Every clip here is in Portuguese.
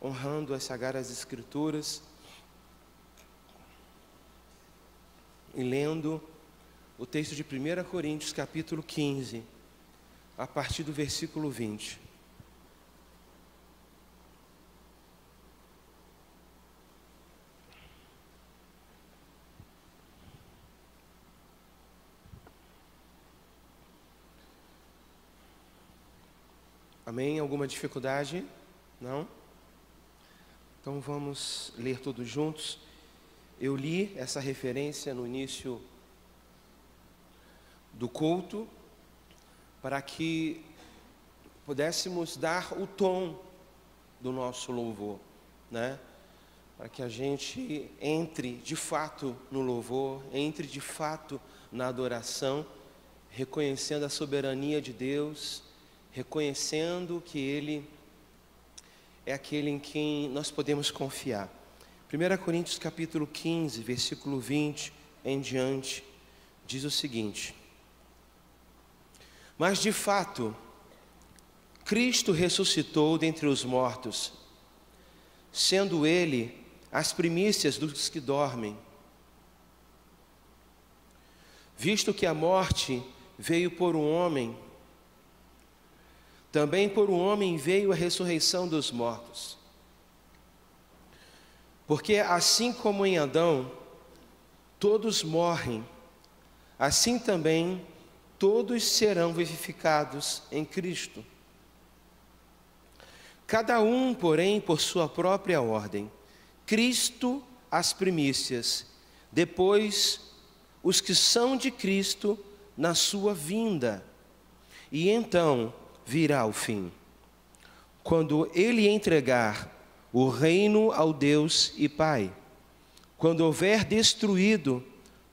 honrando as Sagradas Escrituras e lendo o texto de 1 Coríntios, capítulo 15, a partir do versículo 20. Amém? Alguma dificuldade? Não? Então vamos ler todos juntos. Eu li essa referência no início do culto para que pudéssemos dar o tom do nosso louvor, né? Para que a gente entre de fato no louvor, entre de fato na adoração, reconhecendo a soberania de Deus, reconhecendo que Ele é aquele em quem nós podemos confiar. 1 Coríntios capítulo 15, versículo 20 em diante, diz o seguinte: mas de fato, Cristo ressuscitou dentre os mortos, sendo Ele as primícias dos que dormem. Visto que a morte veio por um homem, também por um homem veio a ressurreição dos mortos. Porque assim como em Adão todos morrem, assim também todos serão vivificados em Cristo. Cada um, porém, por sua própria ordem. Cristo as primícias, depois os que são de Cristo na sua vinda. E então virá o fim, quando Ele entregar o reino ao Deus e Pai, quando houver destruído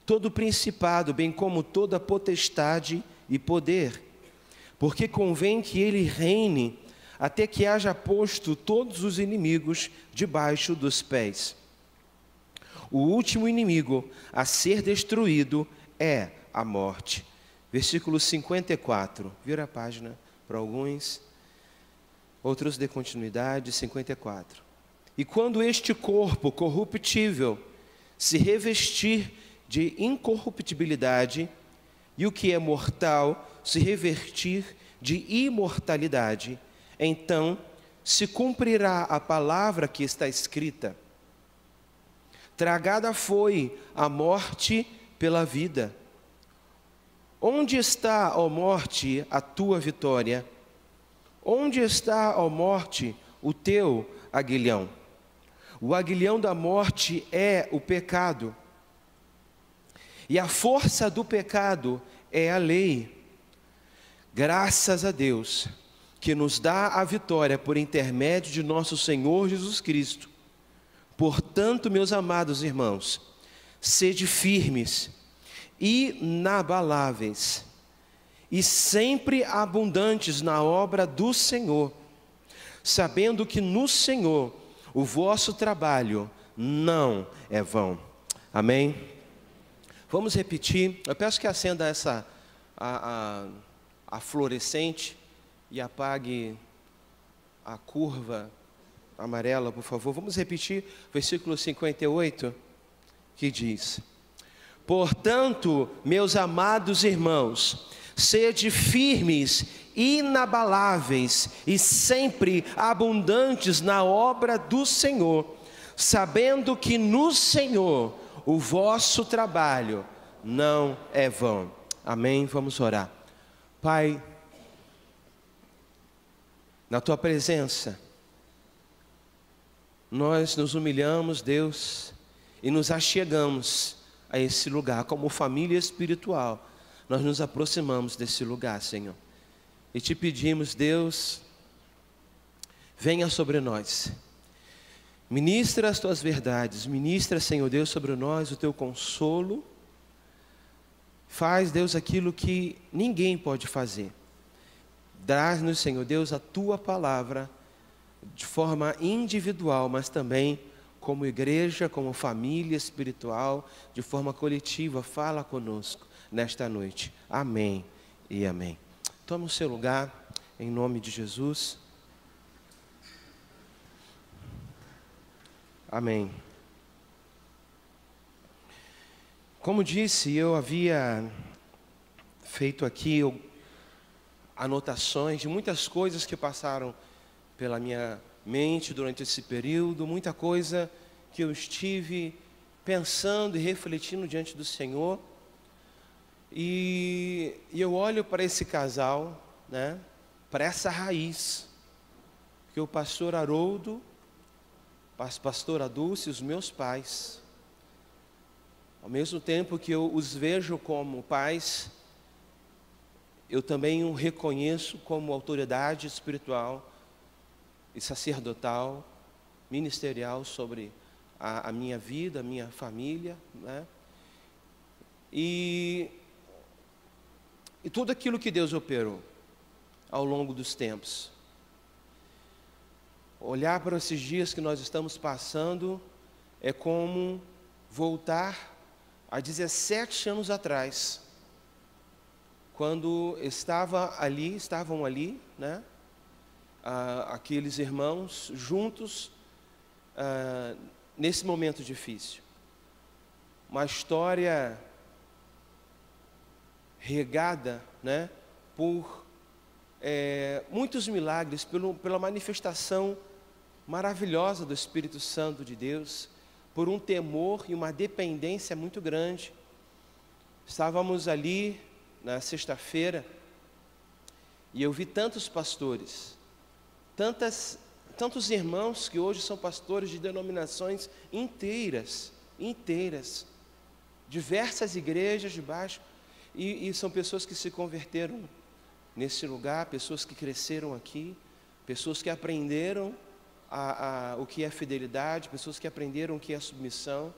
todo o principado, bem como toda potestade e poder, porque convém que Ele reine até que haja posto todos os inimigos debaixo dos pés. O último inimigo a ser destruído é a morte. Versículo 54, vira a página para alguns, outros de continuidade, 54. E quando este corpo corruptível se revestir de incorruptibilidade, e o que é mortal se revertir de imortalidade, então se cumprirá a palavra que está escrita: tragada foi a morte pela vida. Onde está, ó morte, a tua vitória? Onde está, ó morte, o teu aguilhão? O aguilhão da morte é o pecado, e a força do pecado é a lei. Graças a Deus, que nos dá a vitória por intermédio de nosso Senhor Jesus Cristo. Portanto, meus amados irmãos, sede firmes, inabaláveis e sempre abundantes na obra do Senhor, sabendo que no Senhor o vosso trabalho não é vão. Amém? Vamos repetir. Eu peço que acenda a fluorescente e apague a curva amarela, por favor. Vamos repetir versículo 58, que diz: portanto, meus amados irmãos, sede firmes, inabaláveis e sempre abundantes na obra do Senhor, sabendo que no Senhor o vosso trabalho não é vão. Amém? Vamos orar. Pai, na Tua presença, nós nos humilhamos, Deus, e nos achegamos a esse lugar, como família espiritual. Nós nos aproximamos desse lugar, Senhor, e te pedimos, Deus, venha sobre nós, ministra as tuas verdades, ministra, Senhor Deus, sobre nós o teu consolo. Faz, Deus, aquilo que ninguém pode fazer. Dá-nos, Senhor Deus, a tua palavra de forma individual, mas também como igreja, como família espiritual, de forma coletiva. Fala conosco nesta noite. Amém e amém. Toma o seu lugar, em nome de Jesus. Amém. Como disse, eu havia feito aqui anotações de muitas coisas que passaram pela minha mente durante esse período, muita coisa que eu estive pensando e refletindo diante do Senhor. E eu olho para esse casal, né, para essa raiz, que o pastor Haroldo, pastora Dulce, os meus pais, ao mesmo tempo que eu os vejo como pais, eu também o reconheço como autoridade espiritual e sacerdotal, ministerial sobre a minha vida, a minha família, né? E tudo aquilo que Deus operou ao longo dos tempos. Olhar para esses dias que nós estamos passando é como voltar a 17 anos atrás, quando estavam ali, né, aqueles irmãos juntos, nesse momento difícil. Uma história regada, né, por muitos milagres, pela manifestação maravilhosa do Espírito Santo de Deus, por um temor e uma dependência muito grande. Estávamos ali na sexta-feira e eu vi tantos pastores, tantos irmãos que hoje são pastores de denominações inteiras, diversas igrejas debaixo, e são pessoas que se converteram nesse lugar, pessoas que cresceram aqui, pessoas que aprenderam o que é fidelidade, pessoas que aprenderam o que é submissão,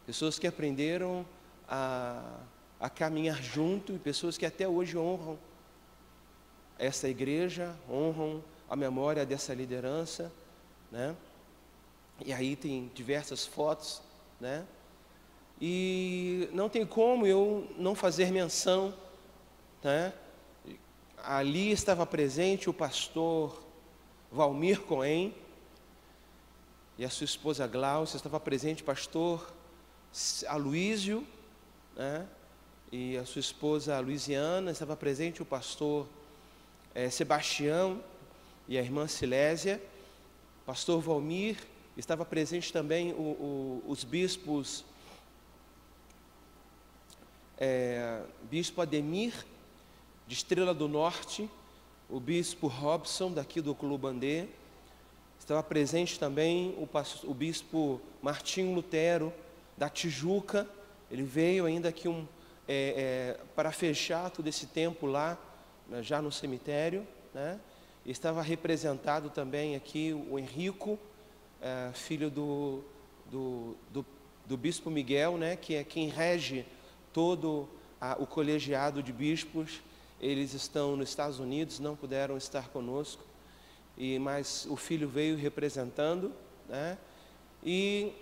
pessoas que aprenderam a caminhar junto, e pessoas que até hoje honram essa igreja, honram a memória dessa liderança, né? E aí tem diversas fotos, né? E não tem como eu não fazer menção, né? Ali estava presente o pastor Valmir Cohen e a sua esposa Glaucia, estava presente o pastor Aloísio, né, e a sua esposa Luiziana, estava presente o pastor Sebastião e a irmã Silésia, pastor Valmir, estava presente também os bispos, bispo Ademir, de Estrela do Norte, o bispo Robson, daqui do Clube Bandê, estava presente também o bispo Martinho Lutero, da Tijuca. Ele veio ainda aqui para fechar todo esse tempo lá, né, já no cemitério, né? Estava representado também aqui o Henrico, filho do bispo Miguel, né, que é quem rege todo o colegiado de bispos. Eles estão nos Estados Unidos, não puderam estar conosco, mas o filho veio representando, né? E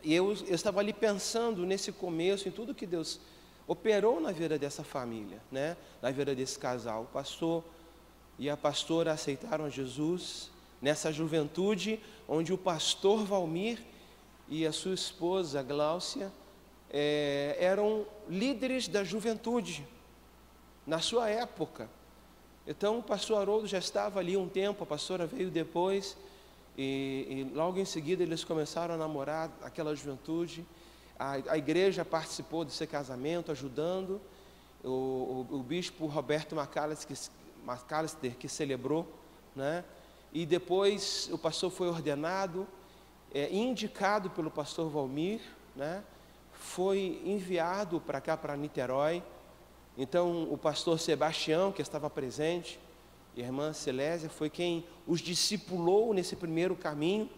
eu estava ali pensando nesse começo, em tudo que Deus operou na vida dessa família, né? Na vida desse casal. O pastor e a pastora aceitaram a Jesus nessa juventude, onde o pastor Valmir e a sua esposa Glaucia eram líderes da juventude na sua época. Então o pastor Haroldo já estava ali um tempo, a pastora veio depois, e logo em seguida eles começaram a namorar aquela juventude. A igreja participou desse casamento, ajudando. O bispo Roberto McAllister, que celebrou, né? E depois o pastor foi ordenado, indicado pelo pastor Valmir, né? Foi enviado para cá, para Niterói. Então o pastor Sebastião, que estava presente, e a irmã Silésia, foi quem os discipulou nesse primeiro caminho,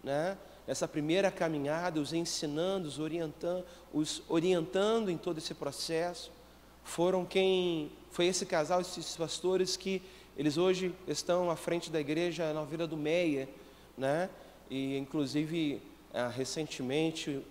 né? Essa primeira caminhada, os ensinando, os orientando em todo esse processo. Foi esse casal, esses pastores, que eles hoje estão à frente da igreja na Vila do Meia, né? E inclusive recentemente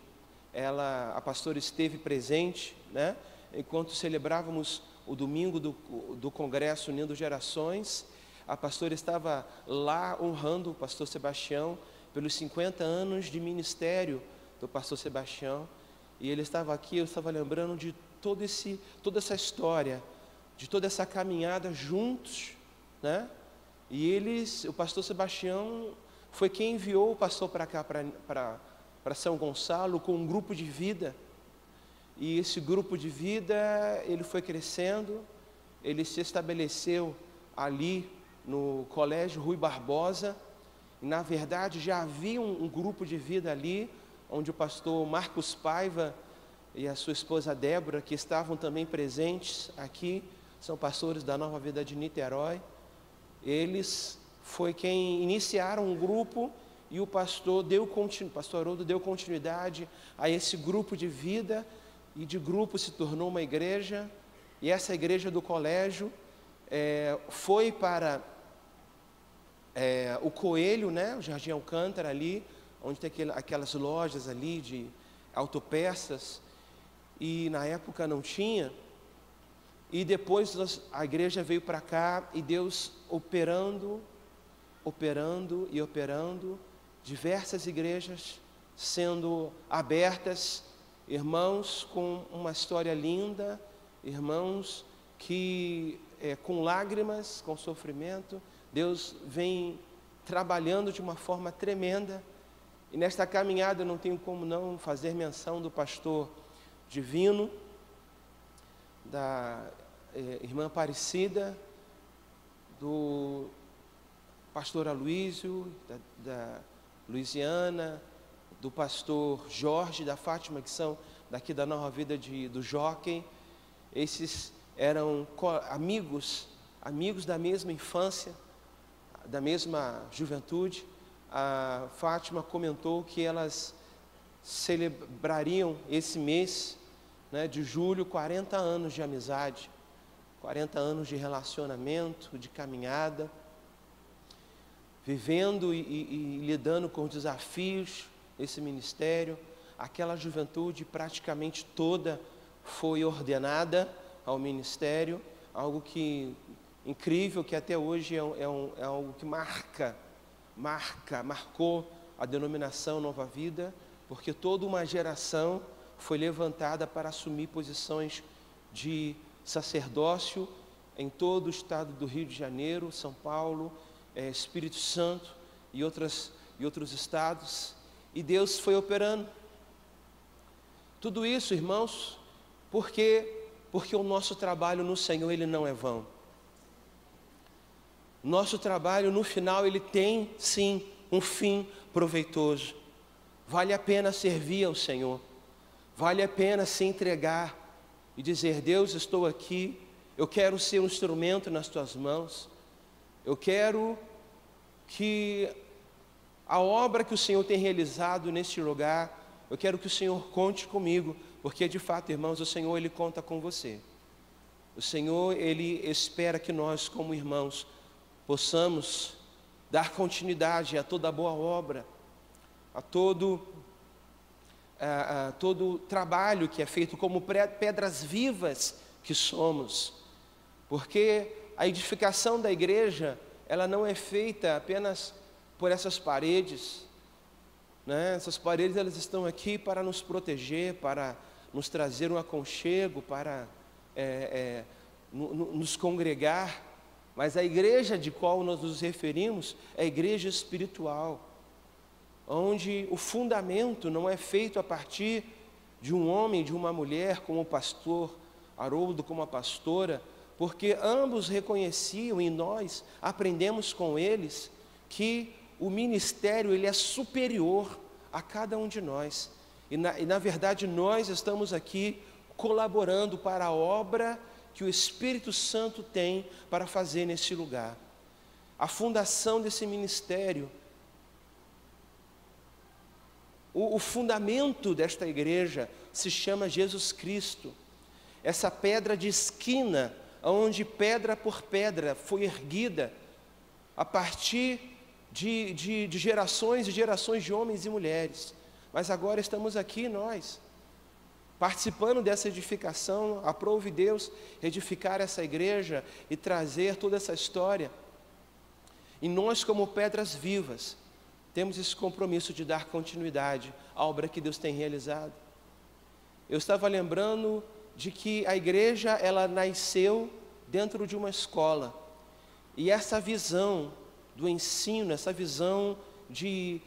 a pastora esteve presente, né? Enquanto celebrávamos o domingo do Congresso Unindo Gerações, a pastora estava lá honrando o pastor Sebastião pelos 50 anos de ministério do pastor Sebastião, e ele estava aqui, eu estava lembrando de toda essa história, de toda essa caminhada juntos, né? E o pastor Sebastião foi quem enviou o pastor para cá, para São Gonçalo, com um grupo de vida. E esse grupo de vida, ele foi crescendo, ele se estabeleceu ali no Colégio Rui Barbosa. E, na verdade, já havia um grupo de vida ali, onde o pastor Marcos Paiva e a sua esposa Débora, que estavam também presentes aqui, são pastores da Nova Vida de Niterói. Eles foi quem iniciaram um grupo, e o pastor Haroldo deu continuidade a esse grupo de vida, e de grupo se tornou uma igreja. E essa igreja do colégio foi para o Coelho, né, o Jardim Alcântara ali, onde tem aquelas lojas ali de autopeças, e na época não tinha. E depois a igreja veio para cá, e Deus operando, diversas igrejas sendo abertas, irmãos com uma história linda, irmãos que com lágrimas, com sofrimento, Deus vem trabalhando de uma forma tremenda. E nesta caminhada eu não tenho como não fazer menção do pastor Divino, da irmã Aparecida, do pastor Aloísio, da Luiziana, do pastor Jorge, da Fátima, que são daqui da Nova Vida do Jockey. Esses eram amigos da mesma infância, da mesma juventude. A Fátima comentou que elas celebrariam esse mês, né, de julho, 40 anos de amizade, 40 anos de relacionamento, de caminhada, vivendo e lidando com os desafios desse ministério. Aquela juventude praticamente toda foi ordenada ao ministério, algo incrível, que até hoje é algo que marcou a denominação Nova Vida, porque toda uma geração foi levantada para assumir posições de sacerdócio em todo o estado do Rio de Janeiro, São Paulo, Espírito Santo e outros estados. E Deus foi operando tudo isso, irmãos, porque o nosso trabalho no Senhor, ele não é vão. Nosso trabalho, no final, ele tem, sim, um fim proveitoso. Vale a pena servir ao Senhor, vale a pena se entregar e dizer: Deus, estou aqui, eu quero ser um instrumento nas tuas mãos, eu quero que a obra que o Senhor tem realizado neste lugar, eu quero que o Senhor conte comigo, porque de fato, irmãos, o Senhor, ele conta com você. O Senhor, ele espera que nós, como irmãos, possamos dar continuidade a toda boa obra, a todo trabalho que é feito, como pedras vivas que somos, porque a edificação da igreja, ela não é feita apenas por essas paredes, né? Essas paredes, elas estão aqui para nos proteger, para nos trazer um aconchego, para nos congregar, mas a igreja de qual nós nos referimos é a igreja espiritual, onde o fundamento não é feito a partir de um homem, de uma mulher, como o pastor Haroldo, como a pastora, porque ambos reconheciam, e nós aprendemos com eles, que o ministério, ele é superior a cada um de nós, e na verdade nós estamos aqui colaborando para a obra que o Espírito Santo tem para fazer nesse lugar. A fundação desse ministério, o fundamento desta igreja se chama Jesus Cristo. Essa pedra de esquina, onde pedra por pedra foi erguida a partir de gerações e gerações de homens e mulheres. Mas agora estamos aqui nós, participando dessa edificação. Aprove Deus edificar essa igreja e trazer toda essa história. E nós, como pedras vivas, temos esse compromisso de dar continuidade à obra que Deus tem realizado. Eu estava lembrando de que a igreja, ela nasceu dentro de uma escola, e essa visão do ensino, essa visão de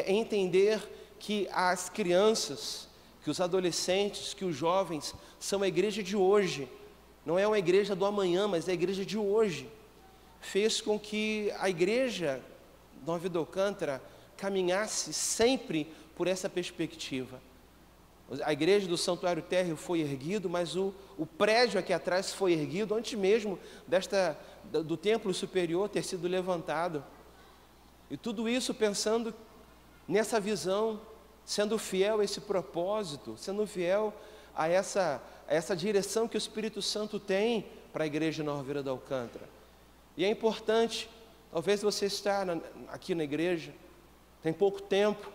entender que as crianças, que os adolescentes, que os jovens são a igreja de hoje, não é uma igreja do amanhã, mas é a igreja de hoje, fez com que a igreja Nova Vida Alcântara caminhasse sempre por essa perspectiva. A igreja do Santuário Térreo foi erguido, mas o prédio aqui atrás foi erguido antes mesmo do templo superior ter sido levantado. E tudo isso pensando nessa visão, sendo fiel a esse propósito, sendo fiel a essa direção que o Espírito Santo tem para a igreja Nova Vida do Alcântara. E é importante, talvez você está aqui na igreja, tem pouco tempo,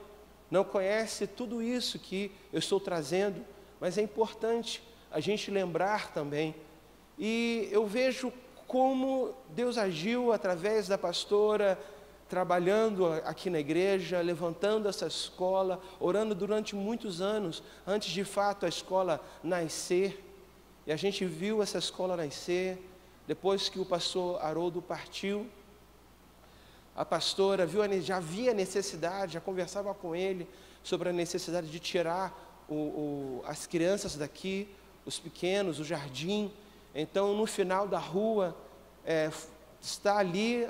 não conhece tudo isso que eu estou trazendo, mas é importante a gente lembrar também. E eu vejo como Deus agiu através da pastora, trabalhando aqui na igreja, levantando essa escola, orando durante muitos anos, antes de fato a escola nascer. E a gente viu essa escola nascer, depois que o pastor Haroldo partiu. A pastora já via a necessidade, já conversava com ele sobre a necessidade de tirar as crianças daqui, os pequenos, o jardim. Então, no final da rua, está ali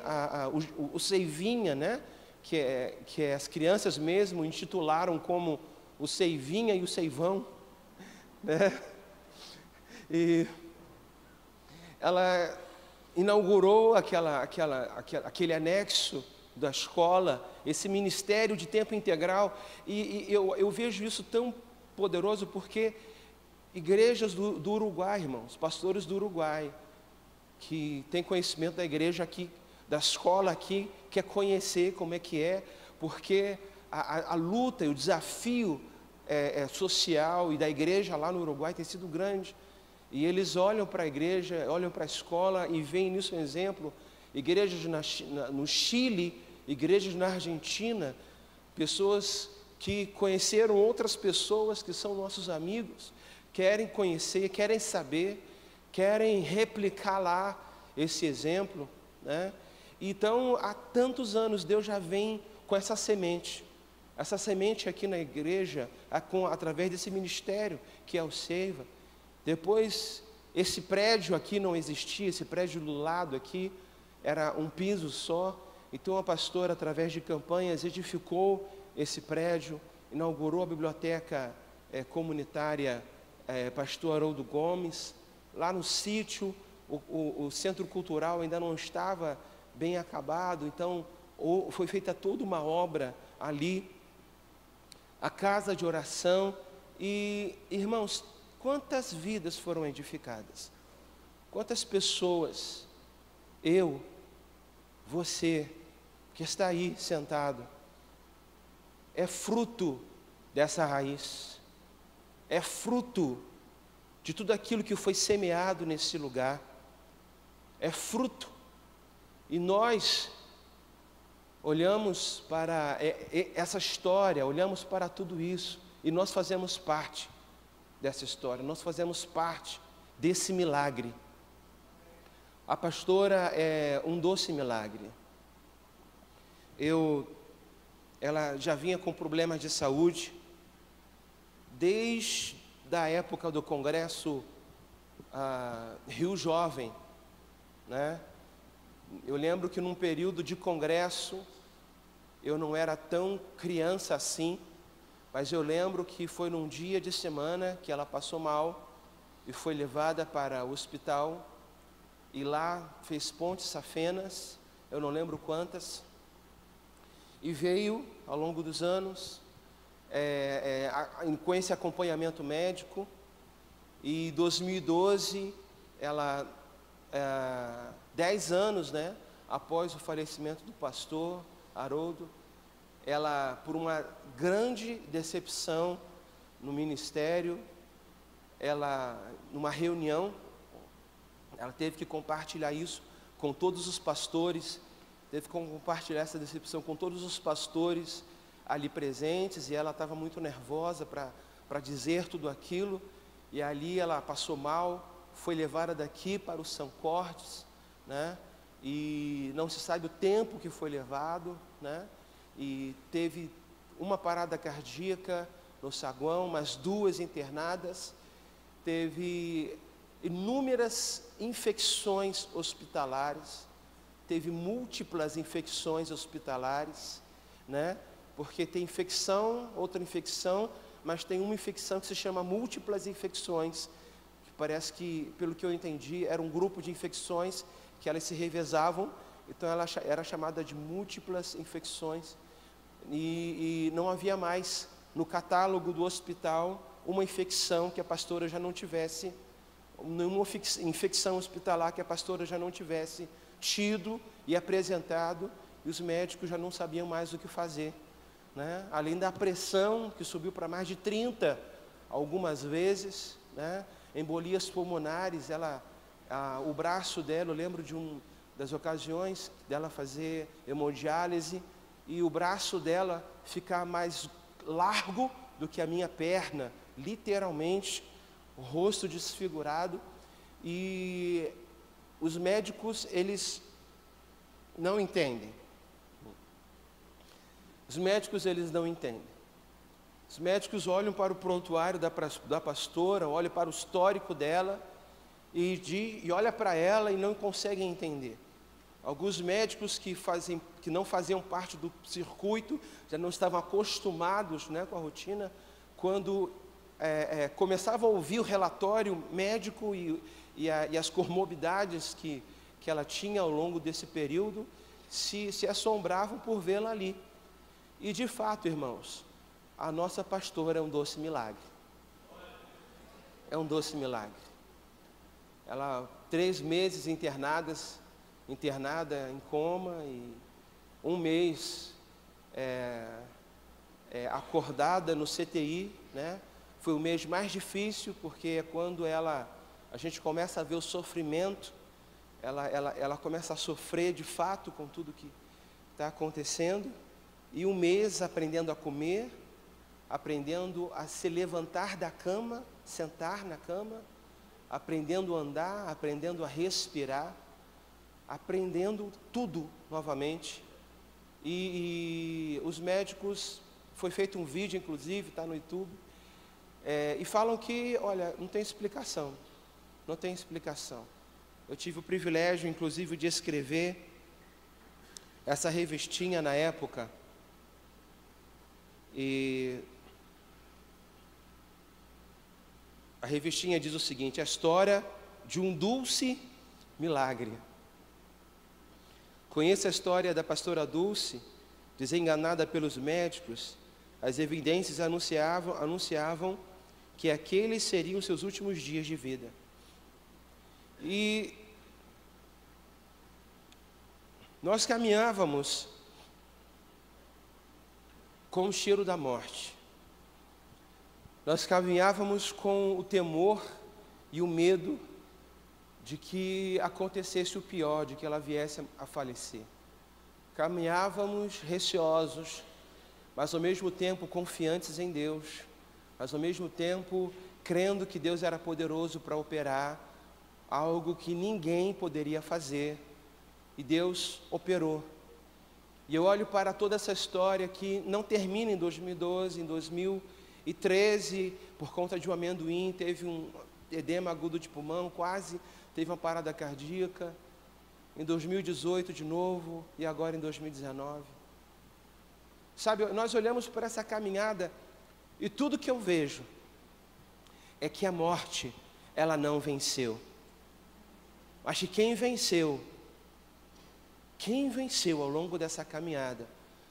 o Seivinha, né? que as crianças mesmo intitularam como o Seivinha e o Seivão, né? E ela inaugurou aquele anexo da escola, esse ministério de tempo integral, e eu vejo isso tão poderoso porque igrejas do Uruguai, irmãos, pastores do Uruguai, que têm conhecimento da igreja aqui, da escola aqui, quer conhecer como é que é, porque a luta e o desafio social e da igreja lá no Uruguai tem sido grande. E eles olham para a igreja, olham para a escola e veem nisso um exemplo. Igrejas no Chile, igrejas na Argentina, pessoas que conheceram outras pessoas que são nossos amigos, querem conhecer, querem saber, querem replicar lá esse exemplo, né? Então, há tantos anos Deus já vem com essa semente aqui na igreja, através desse ministério que é o Seiva. Depois, esse prédio aqui não existia, esse prédio do lado aqui era um piso só. Então a pastora, através de campanhas, edificou esse prédio, inaugurou a biblioteca comunitária Pastor Haroldo Gomes. Lá no sítio, o centro cultural ainda não estava bem acabado, então foi feita toda uma obra ali, a casa de oração. E, irmãos, quantas vidas foram edificadas? Quantas pessoas, eu, você, que está aí sentado, é fruto dessa raiz, é fruto de tudo aquilo que foi semeado nesse lugar, é fruto. E nós olhamos para essa história, olhamos para tudo isso, e nós fazemos parte dessa história, nós fazemos parte desse milagre. A pastora é um doce milagre. Ela já vinha com problemas de saúde desde a época do Congresso Rio Jovem, né? Eu lembro que num período de congresso, eu não era tão criança assim, mas eu lembro que foi num dia de semana que ela passou mal e foi levada para o hospital, e lá fez pontes safenas, eu não lembro quantas, e veio ao longo dos anos com esse acompanhamento médico. E em 2012, ela 10 anos, né, após o falecimento do pastor Haroldo, ela, por uma grande decepção no ministério, numa reunião, ela teve que compartilhar isso com todos os pastores teve que compartilhar essa decepção com todos os pastores ali presentes, e ela estava muito nervosa para dizer tudo aquilo, e ali ela passou mal, foi levada daqui para o São Cortes, né? E não se sabe o tempo que foi levado, né? E teve uma parada cardíaca no saguão, mais 2 internadas, teve inúmeras infecções hospitalares, teve múltiplas infecções hospitalares, né? Porque tem infecção, outra infecção, mas tem uma infecção que se chama múltiplas infecções, que parece que, pelo que eu entendi, era um grupo de infecções que elas se revezavam, então ela era chamada de múltiplas infecções, e não havia mais no catálogo do hospital uma infecção que a pastora já não tivesse, nenhuma infecção hospitalar que a pastora já não tivesse tido e apresentado, e os médicos já não sabiam mais o que fazer, né? Além da pressão que subiu para mais de 30 algumas vezes, né? Embolias pulmonares, o braço dela, eu lembro das ocasiões dela fazer hemodiálise, e o braço dela ficar mais largo do que a minha perna, literalmente, o rosto desfigurado, e os médicos, eles não entendem. Os médicos, eles não entendem. Os médicos olham para o prontuário da pastora, olham para o histórico dela, e olham para ela e não conseguem entender. Alguns médicos que não faziam parte do circuito, já não estavam acostumados, né, com a rotina, quando começavam a ouvir o relatório médico e as comorbidades que ela tinha ao longo desse período, se assombravam por vê-la ali. E de fato, irmãos, a nossa pastora é um doce milagre. É um doce milagre. Ela, 3 meses internada em coma, e 1 mês acordada no CTI, né? Foi o mês mais difícil, porque é quando a gente começa a ver o sofrimento, ela começa a sofrer de fato com tudo que está acontecendo, e 1 mês aprendendo a comer, aprendendo a se levantar da cama, sentar na cama, aprendendo a andar, aprendendo a respirar, aprendendo tudo novamente. E os médicos, foi feito um vídeo, inclusive, está no YouTube, e falam que, olha, não tem explicação, não tem explicação. Eu tive o privilégio, inclusive, de escrever essa revistinha na época, e a revistinha diz o seguinte: a história de um dulce milagre. Conheça a história da pastora Dulce, desenganada pelos médicos. As evidências anunciavam que aqueles seriam seus últimos dias de vida. E nós caminhávamos com o cheiro da morte. Nós caminhávamos com o temor e o medo de que acontecesse o pior, de que ela viesse a falecer. Caminhávamos receosos, mas ao mesmo tempo confiantes em Deus, mas ao mesmo tempo crendo que Deus era poderoso para operar algo que ninguém poderia fazer, e Deus operou. E eu olho para toda essa história que não termina em 2012, em 2013, por conta de um amendoim, teve um edema agudo de pulmão, quase teve uma parada cardíaca, em 2018 de novo, e agora em 2019. Sabe, nós olhamos para essa caminhada, e tudo que eu vejo é que a morte, ela não venceu. Mas que quem venceu ao longo dessa caminhada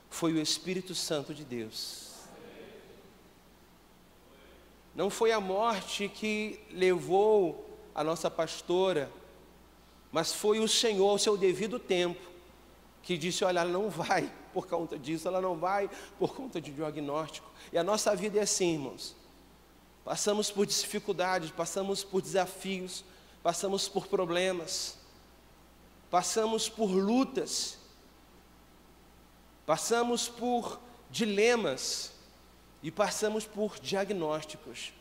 foi o Espírito Santo de Deus. Não foi a morte que levou a nossa pastora, mas foi o Senhor, ao seu devido tempo, que disse: olha, ela não vai por conta disso, ela não vai por conta de diagnóstico. E a nossa vida é assim, irmãos. Passamos por dificuldades, passamos por desafios, passamos por problemas, passamos por lutas, passamos por dilemas e passamos por diagnósticos.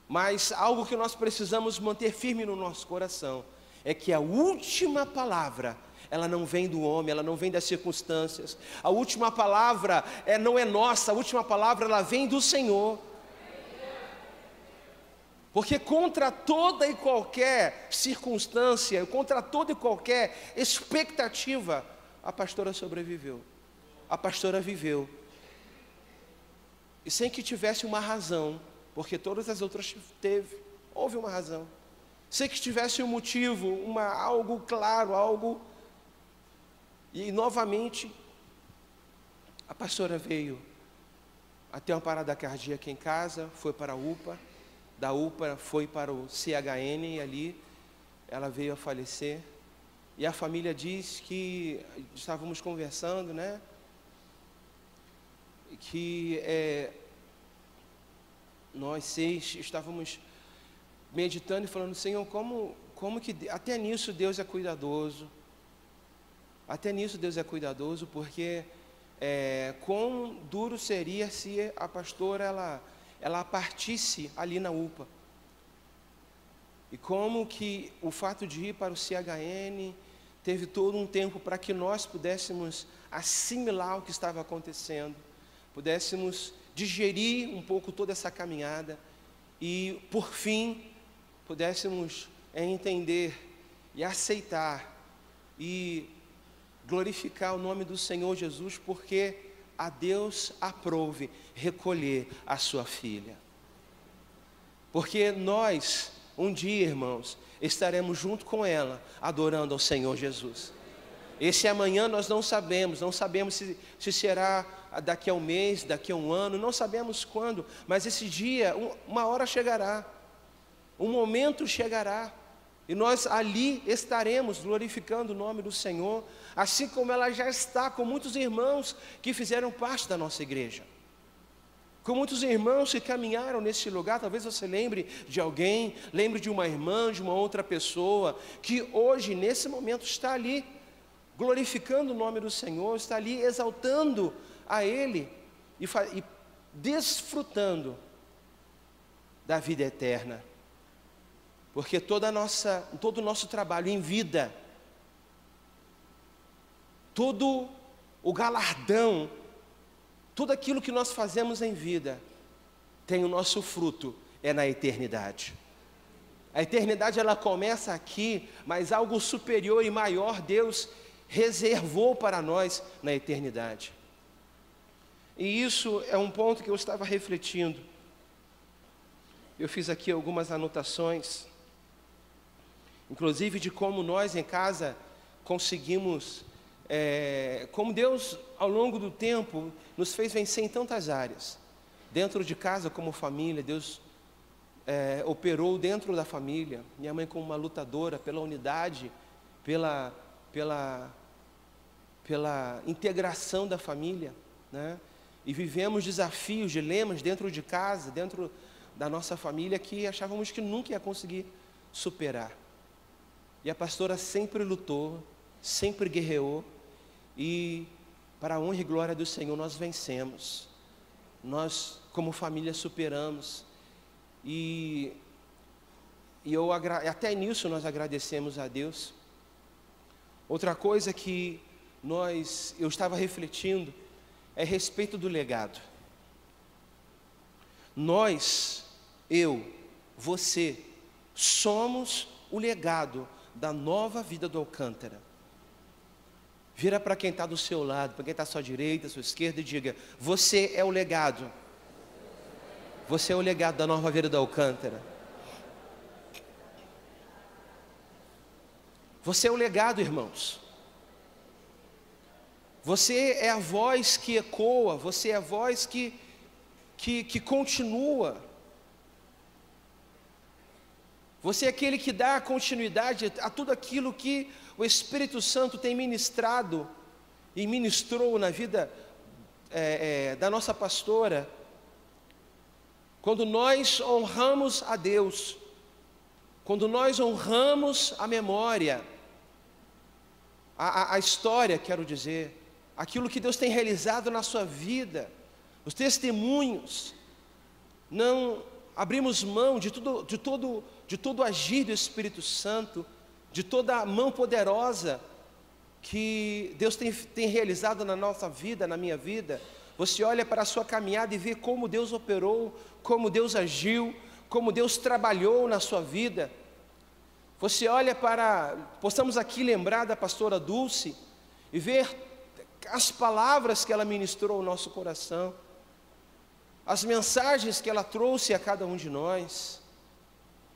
Mas algo que nós precisamos manter firme no nosso coração é que a última palavra, ela não vem do homem, ela não vem das circunstâncias. A última palavra não é nossa, a última palavra ela vem do Senhor. Porque contra toda e qualquer circunstância, contra toda e qualquer expectativa, a pastora sobreviveu. A pastora viveu. E sem que tivesse uma razão, porque todas as outras houve uma razão. Sem que tivesse um motivo, algo claro, algo. E novamente, a pastora veio até uma parada cardíaca em casa, foi para a UPA, da UPA foi para o CHN e ali ela veio a falecer. E a família diz que, estávamos conversando, né? Que nós 6 estávamos meditando e falando, Senhor, como que até nisso Deus é cuidadoso. Até nisso Deus é cuidadoso, porque quão duro seria se a pastora ela partisse ali na UPA. E como que o fato de ir para o CHN teve todo um tempo para que nós pudéssemos assimilar o que estava acontecendo, pudéssemos digerir um pouco toda essa caminhada e, por fim, pudéssemos entender e aceitar e glorificar o nome do Senhor Jesus, porque a Deus aprouve recolher a sua filha. Porque nós, um dia, irmãos, estaremos junto com ela, adorando ao Senhor Jesus. Esse amanhã nós não sabemos se será daqui a um mês, daqui a um ano, não sabemos quando, mas esse dia, uma hora chegará, um momento chegará, e nós ali estaremos glorificando o nome do Senhor, assim como ela já está com muitos irmãos que fizeram parte da nossa igreja, com muitos irmãos que caminharam nesse lugar. Talvez você lembre de alguém, lembre de uma irmã, de uma outra pessoa, que hoje, nesse momento, está ali, glorificando o nome do Senhor, está ali exaltando a Ele e desfrutando da vida eterna. Porque todo o nosso trabalho em vida, todo o galardão, tudo aquilo que nós fazemos em vida, tem o nosso fruto, na eternidade. A eternidade ela começa aqui, mas algo superior e maior Deus reservou para nós na eternidade. E isso é um ponto que eu estava refletindo. Eu fiz aqui algumas anotações, inclusive de como nós em casa conseguimos, como Deus ao longo do tempo nos fez vencer em tantas áreas. Dentro de casa como família, Deus operou dentro da família. Minha mãe como uma lutadora pela unidade, pela integração da família, né? E vivemos desafios, dilemas dentro de casa, dentro da nossa família, que achávamos que nunca ia conseguir superar. E a pastora sempre lutou, sempre guerreou, e para a honra e glória do Senhor nós vencemos. Nós como família superamos. E até nisso nós agradecemos a Deus. Outra coisa que eu estava refletindo é a respeito do legado. Nós, você, somos o legado da nova vida do Alcântara. Vira para quem está do seu lado, para quem está à sua direita, à sua esquerda, e diga: você é o legado. Você é o legado da nova vida do Alcântara. Você é o legado, irmãos. Você é a voz que ecoa, você é a voz que continua. Você é aquele que dá continuidade a tudo aquilo que o Espírito Santo tem ministrado e ministrou na vida da nossa pastora. Quando nós honramos a Deus, quando nós honramos a memória, a história, quero dizer, aquilo que Deus tem realizado na sua vida, os testemunhos. Não abrimos mão de todo agir do Espírito Santo, de toda a mão poderosa que Deus tem realizado na nossa vida, na minha vida. Você olha para a sua caminhada e vê como Deus operou, como Deus agiu, como Deus trabalhou na sua vida. Você olha para, possamos aqui lembrar da pastora Dulce e ver as palavras que ela ministrou ao nosso coração, as mensagens que ela trouxe a cada um de nós.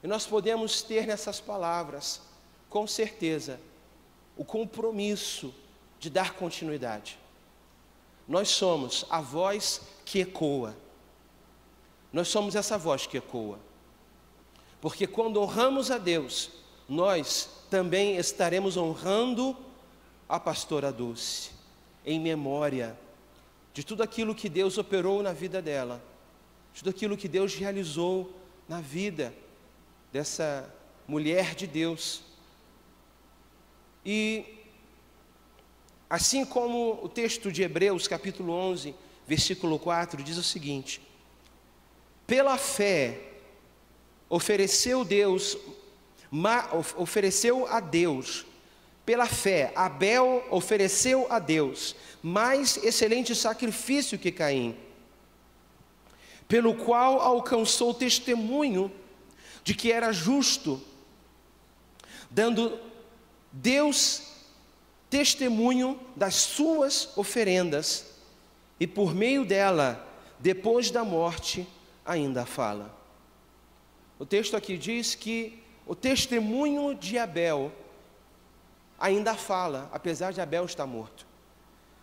E nós podemos ter nessas palavras, com certeza, o compromisso de dar continuidade. Nós somos a voz que ecoa. Nós somos essa voz que ecoa. Porque quando honramos a Deus, nós também estaremos honrando a pastora Dulce, em memória de tudo aquilo que Deus operou na vida dela, de tudo aquilo que Deus realizou na vida dessa mulher de Deus. E assim como o texto de Hebreus, capítulo 11, versículo 4, diz o seguinte: pela fé ofereceu a Deus, pela fé Abel ofereceu a Deus mais excelente sacrifício que Caim, pelo qual alcançou testemunho de que era justo, dando Deus testemunho das suas oferendas, e por meio dela, depois da morte, ainda fala. O texto aqui diz que o testemunho de Abel ainda fala, apesar de Abel estar morto.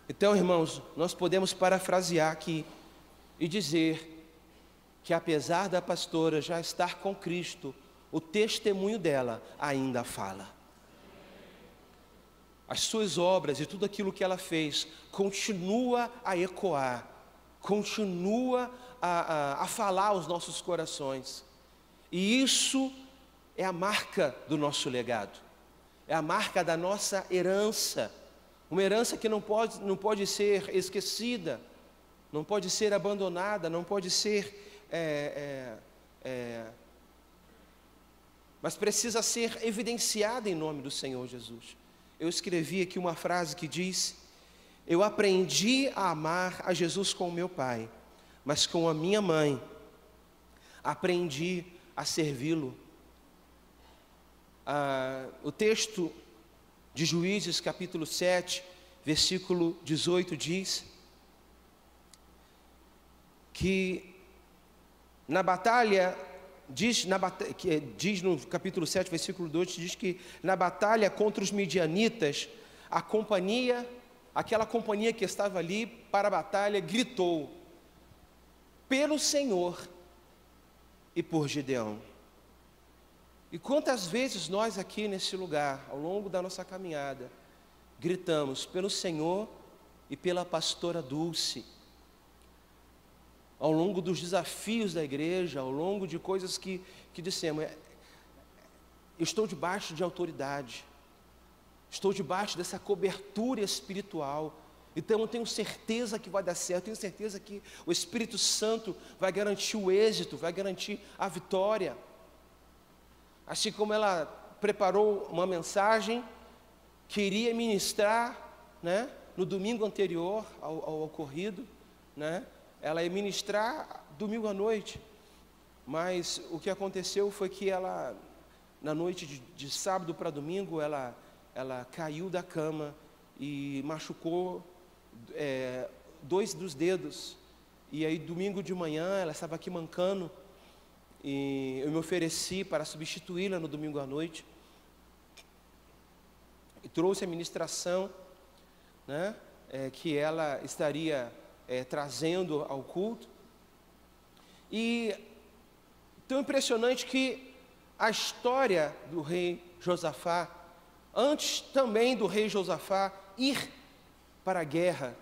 Então, irmãos, nós podemos parafrasear aqui e dizer que apesar da pastora já estar com Cristo, o testemunho dela ainda fala. As suas obras e tudo aquilo que ela fez continua a ecoar, continua a falar aos nossos corações. E isso é a marca do nosso legado, é a marca da nossa herança, uma herança que não pode ser esquecida, não pode ser abandonada, não pode ser, mas precisa ser evidenciada em nome do Senhor Jesus. Eu escrevi aqui uma frase que diz: eu aprendi a amar a Jesus com o meu pai, mas com a minha mãe aprendi a servi-lo. O texto de Juízes, capítulo 7, versículo 18, diz que na batalha, diz no capítulo 7, versículo 2, diz que na batalha contra os midianitas, aquela companhia que estava ali para a batalha, gritou pelo Senhor e por Gideão. E quantas vezes nós aqui nesse lugar, ao longo da nossa caminhada, gritamos pelo Senhor e pela pastora Dulce, ao longo dos desafios da igreja, ao longo de coisas que dissemos: eu estou debaixo de autoridade, estou debaixo dessa cobertura espiritual, então eu tenho certeza que vai dar certo, tenho certeza que o Espírito Santo vai garantir o êxito, vai garantir a vitória. Assim como ela preparou uma mensagem que iria ministrar, né, no domingo anterior ao ocorrido, né, ela ia ministrar domingo à noite, mas o que aconteceu foi que ela, na noite de sábado para domingo, ela caiu da cama e machucou 2 dos dedos, e aí domingo de manhã ela estava aqui mancando, e eu me ofereci para substituí-la no domingo à noite, e trouxe a ministração, né, que ela estaria trazendo ao culto. E tão impressionante que a história do rei Josafá, antes também do rei Josafá ir para a guerra,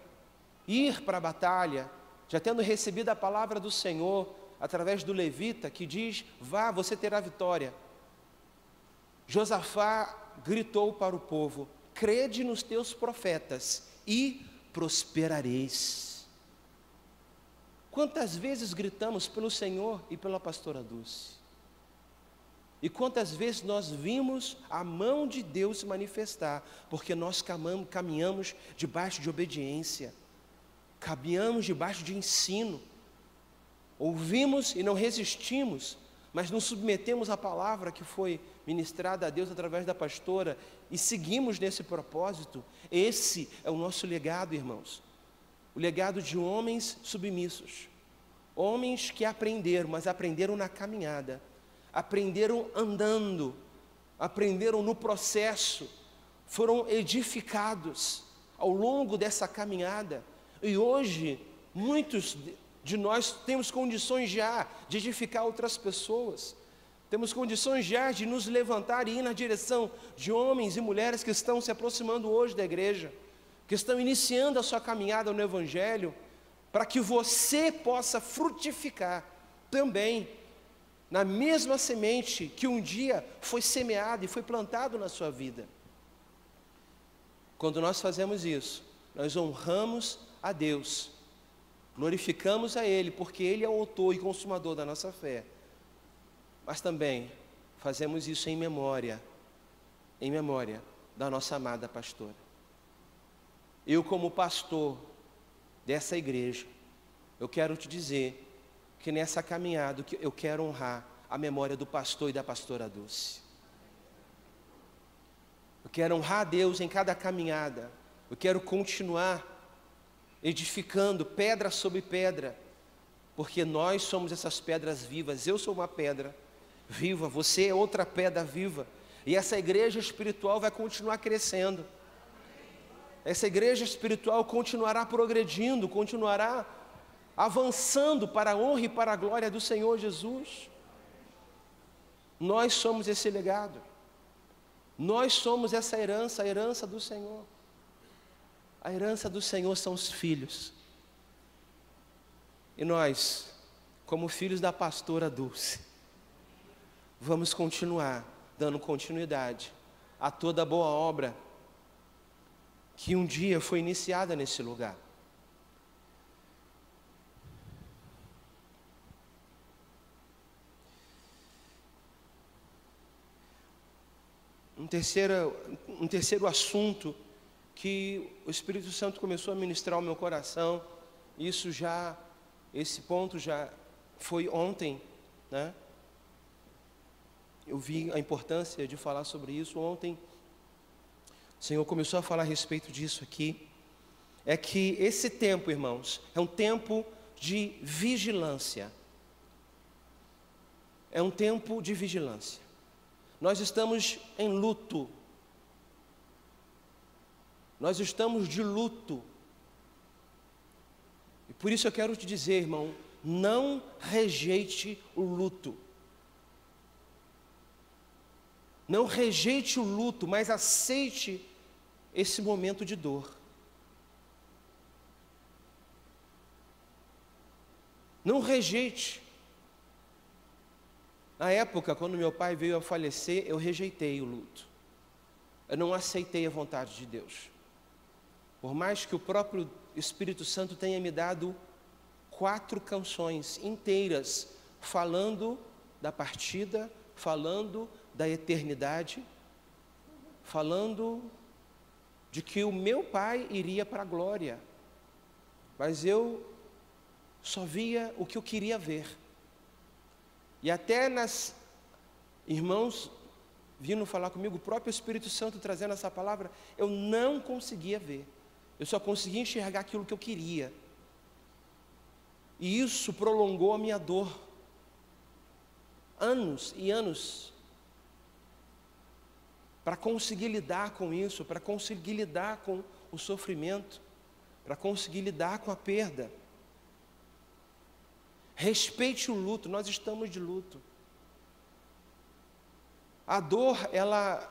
ir para a batalha, já tendo recebido a palavra do Senhor através do levita que diz: vá, você terá vitória. Josafá gritou para o povo: crede nos teus profetas e prosperareis. Quantas vezes gritamos pelo Senhor e pela pastora Dulce? E quantas vezes nós vimos a mão de Deus se manifestar, porque nós caminhamos debaixo de obediência, caminhamos debaixo de ensino, ouvimos e não resistimos, mas nos submetemos à palavra que foi ministrada a Deus através da pastora e seguimos nesse propósito. Esse é o nosso legado, irmãos. O legado de homens submissos, homens que aprenderam, mas aprenderam na caminhada, aprenderam andando, aprenderam no processo, foram edificados ao longo dessa caminhada. E hoje, muitos de nós temos condições já de edificar outras pessoas, temos condições já de nos levantar e ir na direção de homens e mulheres que estão se aproximando hoje da igreja, que estão iniciando a sua caminhada no Evangelho, para que você possa frutificar também na mesma semente que um dia foi semeada e foi plantado na sua vida. Quando nós fazemos isso, nós honramos a Deus, glorificamos a Ele, porque Ele é o autor e consumador da nossa fé, mas também fazemos isso em memória da nossa amada pastora. Eu, como pastor dessa igreja, eu quero te dizer que nessa caminhada eu quero honrar a memória do pastor e da pastora Dulce. Eu quero honrar a Deus em cada caminhada, eu quero continuar edificando pedra sobre pedra, porque nós somos essas pedras vivas. Eu sou uma pedra viva, você é outra pedra viva, e essa igreja espiritual vai continuar crescendo, essa igreja espiritual continuará progredindo, continuará avançando para a honra e para a glória do Senhor Jesus. Nós somos esse legado, nós somos essa herança, a herança do Senhor. A herança do Senhor são os filhos. E nós, como filhos da pastora Dulce, vamos continuar dando continuidade a toda boa obra que um dia foi iniciada nesse lugar. Um terceiro assunto que o Espírito Santo começou a ministrar ao meu coração, esse ponto já foi ontem, né? Eu vi a importância de falar sobre isso ontem. O Senhor começou a falar a respeito disso aqui. É que esse tempo, irmãos, é um tempo de vigilância. É um tempo de vigilância. Nós estamos em luto. Nós estamos de luto. E por isso eu quero te dizer, irmão, não rejeite o luto. Não rejeite o luto, mas aceite esse momento de dor. Não rejeite. Na época, quando meu pai veio a falecer, eu rejeitei o luto. Eu não aceitei a vontade de Deus. Por mais que o próprio Espírito Santo tenha me dado 4 canções inteiras, falando da partida, falando da eternidade, falando de que o meu pai iria para a glória, mas eu só via o que eu queria ver. E até irmãos vindo falar comigo, o próprio Espírito Santo trazendo essa palavra, eu não conseguia ver, eu só conseguia enxergar aquilo que eu queria, e isso prolongou a minha dor, anos e anos, para conseguir lidar com isso, para conseguir lidar com o sofrimento, para conseguir lidar com a perda. Respeite o luto, nós estamos de luto. A dor, ela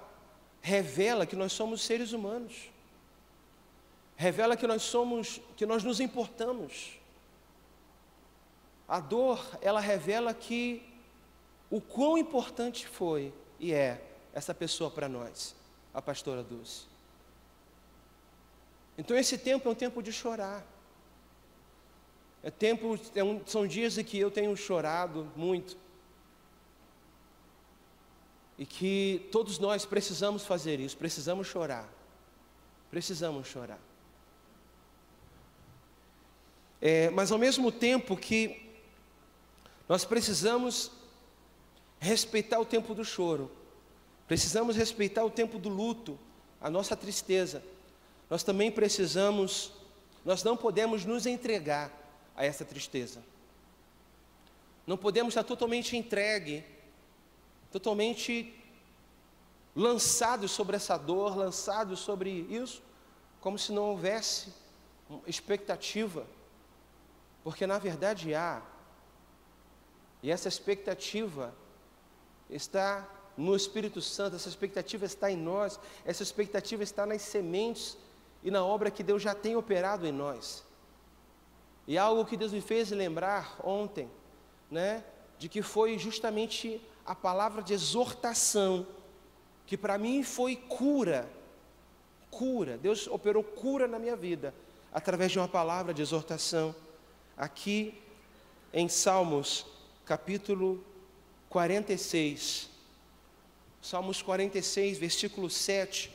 revela que nós somos seres humanos, revela que nós nos importamos. A dor, ela revela que o quão importante foi e é essa pessoa para nós, a pastora Dulce. Então esse tempo é um tempo de chorar. São dias em que eu tenho chorado muito. E que todos nós precisamos fazer isso, precisamos chorar. Precisamos chorar. Mas ao mesmo tempo que nós precisamos respeitar o tempo do choro, precisamos respeitar o tempo do luto, a nossa tristeza, nós não podemos nos entregar a essa tristeza. Não podemos estar totalmente entregue, totalmente lançados sobre essa dor, lançados sobre isso, como se não houvesse expectativa, porque na verdade há, e essa expectativa está no Espírito Santo, essa expectativa está em nós, essa expectativa está nas sementes e na obra que Deus já tem operado em nós. E algo que Deus me fez lembrar ontem, de que foi justamente a palavra de exortação, que para mim foi cura. Deus operou cura na minha vida, através de uma palavra de exortação, aqui em Salmos, capítulo 46, Salmos 46, versículo 7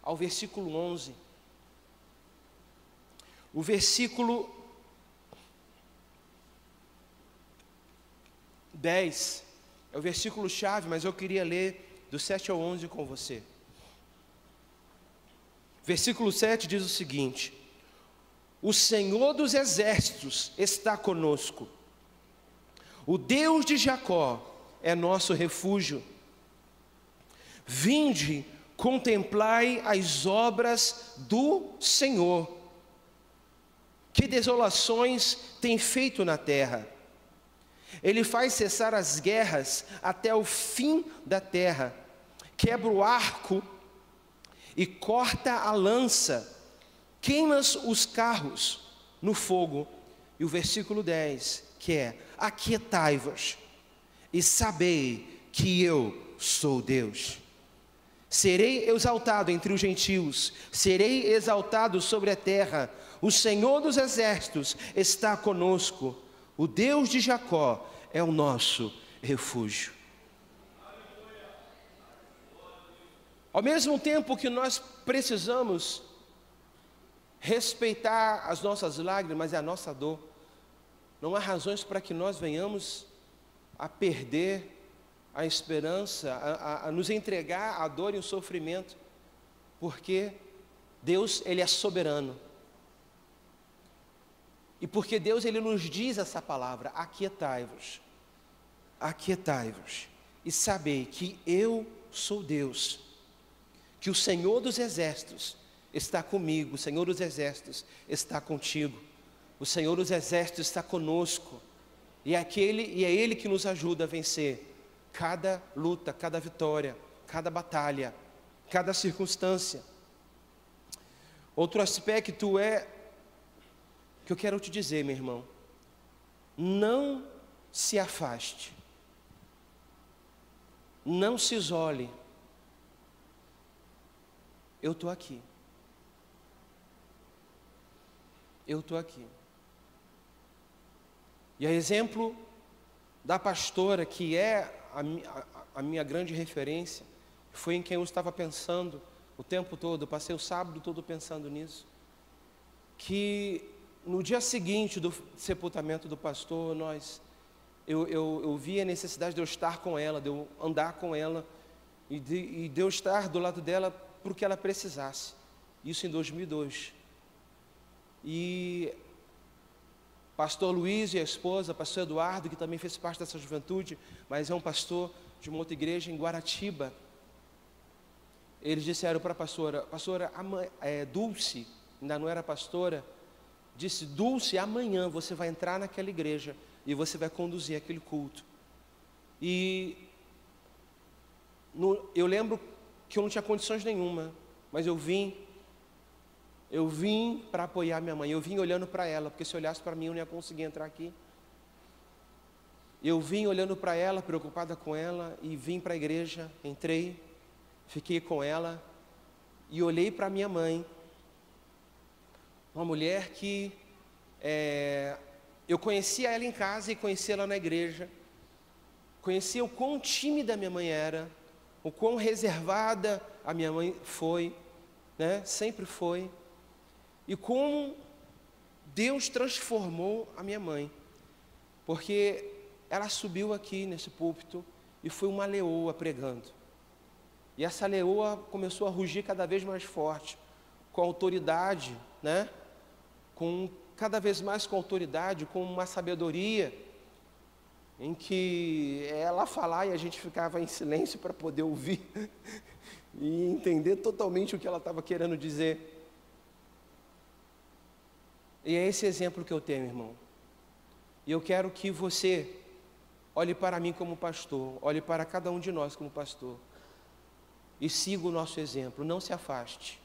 ao versículo 11. O versículo 10 é o versículo chave, mas eu queria ler do 7 ao 11 com você. Versículo 7 diz o seguinte: o Senhor dos exércitos está conosco, o Deus de Jacó é nosso refúgio. Vinde, contemplai as obras do Senhor, que desolações tem feito na terra. Ele faz cessar as guerras até o fim da terra, quebra o arco e corta a lança, queima os carros no fogo. E o versículo 10, que é: aquietai-vos e sabei que eu sou Deus. Serei exaltado entre os gentios, serei exaltado sobre a terra. O Senhor dos exércitos está conosco, o Deus de Jacó é o nosso refúgio. Ao mesmo tempo que nós precisamos respeitar as nossas lágrimas e a nossa dor, não há razões para que nós venhamos a perder a esperança, a nos entregar à dor e ao sofrimento, porque Deus, Ele é soberano. E porque Deus, Ele nos diz essa palavra: aquietai-vos, aquietai-vos, e sabei que eu sou Deus, que o Senhor dos exércitos está comigo, o Senhor dos exércitos está contigo, o Senhor dos exércitos está conosco, e é Ele que nos ajuda a vencer cada luta, cada vitória, cada batalha, cada circunstância. Outro aspecto que eu quero te dizer, meu irmão: não se afaste, não se isole. Eu estou aqui. Eu estou aqui. E a exemplo da pastora, que é a minha grande referência, foi em quem eu estava pensando o tempo todo, eu passei o sábado todo pensando nisso, que no dia seguinte do sepultamento do pastor, eu vi a necessidade de eu estar com ela, de eu andar com ela, e de eu estar do lado dela para o que ela precisasse. Isso em 2002. E pastor Luiz e a esposa, pastor Eduardo, que também fez parte dessa juventude, mas é um pastor de uma outra igreja em Guaratiba, eles disseram para a pastora, Dulce, ainda não era pastora, disse: Dulce, amanhã você vai entrar naquela igreja e você vai conduzir aquele culto. E eu lembro que eu não tinha condições nenhuma, mas eu vim para apoiar minha mãe. Eu vim olhando para ela, porque se olhasse para mim eu não ia conseguir entrar aqui. Eu vim olhando para ela, preocupada com ela, e vim para a igreja, entrei, fiquei com ela, e olhei para minha mãe, uma mulher que eu conhecia ela em casa e conhecia ela na igreja. Conhecia o quão tímida minha mãe era, o quão reservada a minha mãe foi, né? Sempre foi. E como Deus transformou a minha mãe, porque ela subiu aqui nesse púlpito e foi uma leoa pregando. E essa leoa começou a rugir cada vez mais forte, com autoridade, né? Cada vez mais com autoridade, com uma sabedoria, em que ela falar e a gente ficava em silêncio para poder ouvir e entender totalmente o que ela estava querendo dizer. E é esse exemplo que eu tenho, irmão. E eu quero que você olhe para mim como pastor, olhe para cada um de nós como pastor, e siga o nosso exemplo. Não se afaste,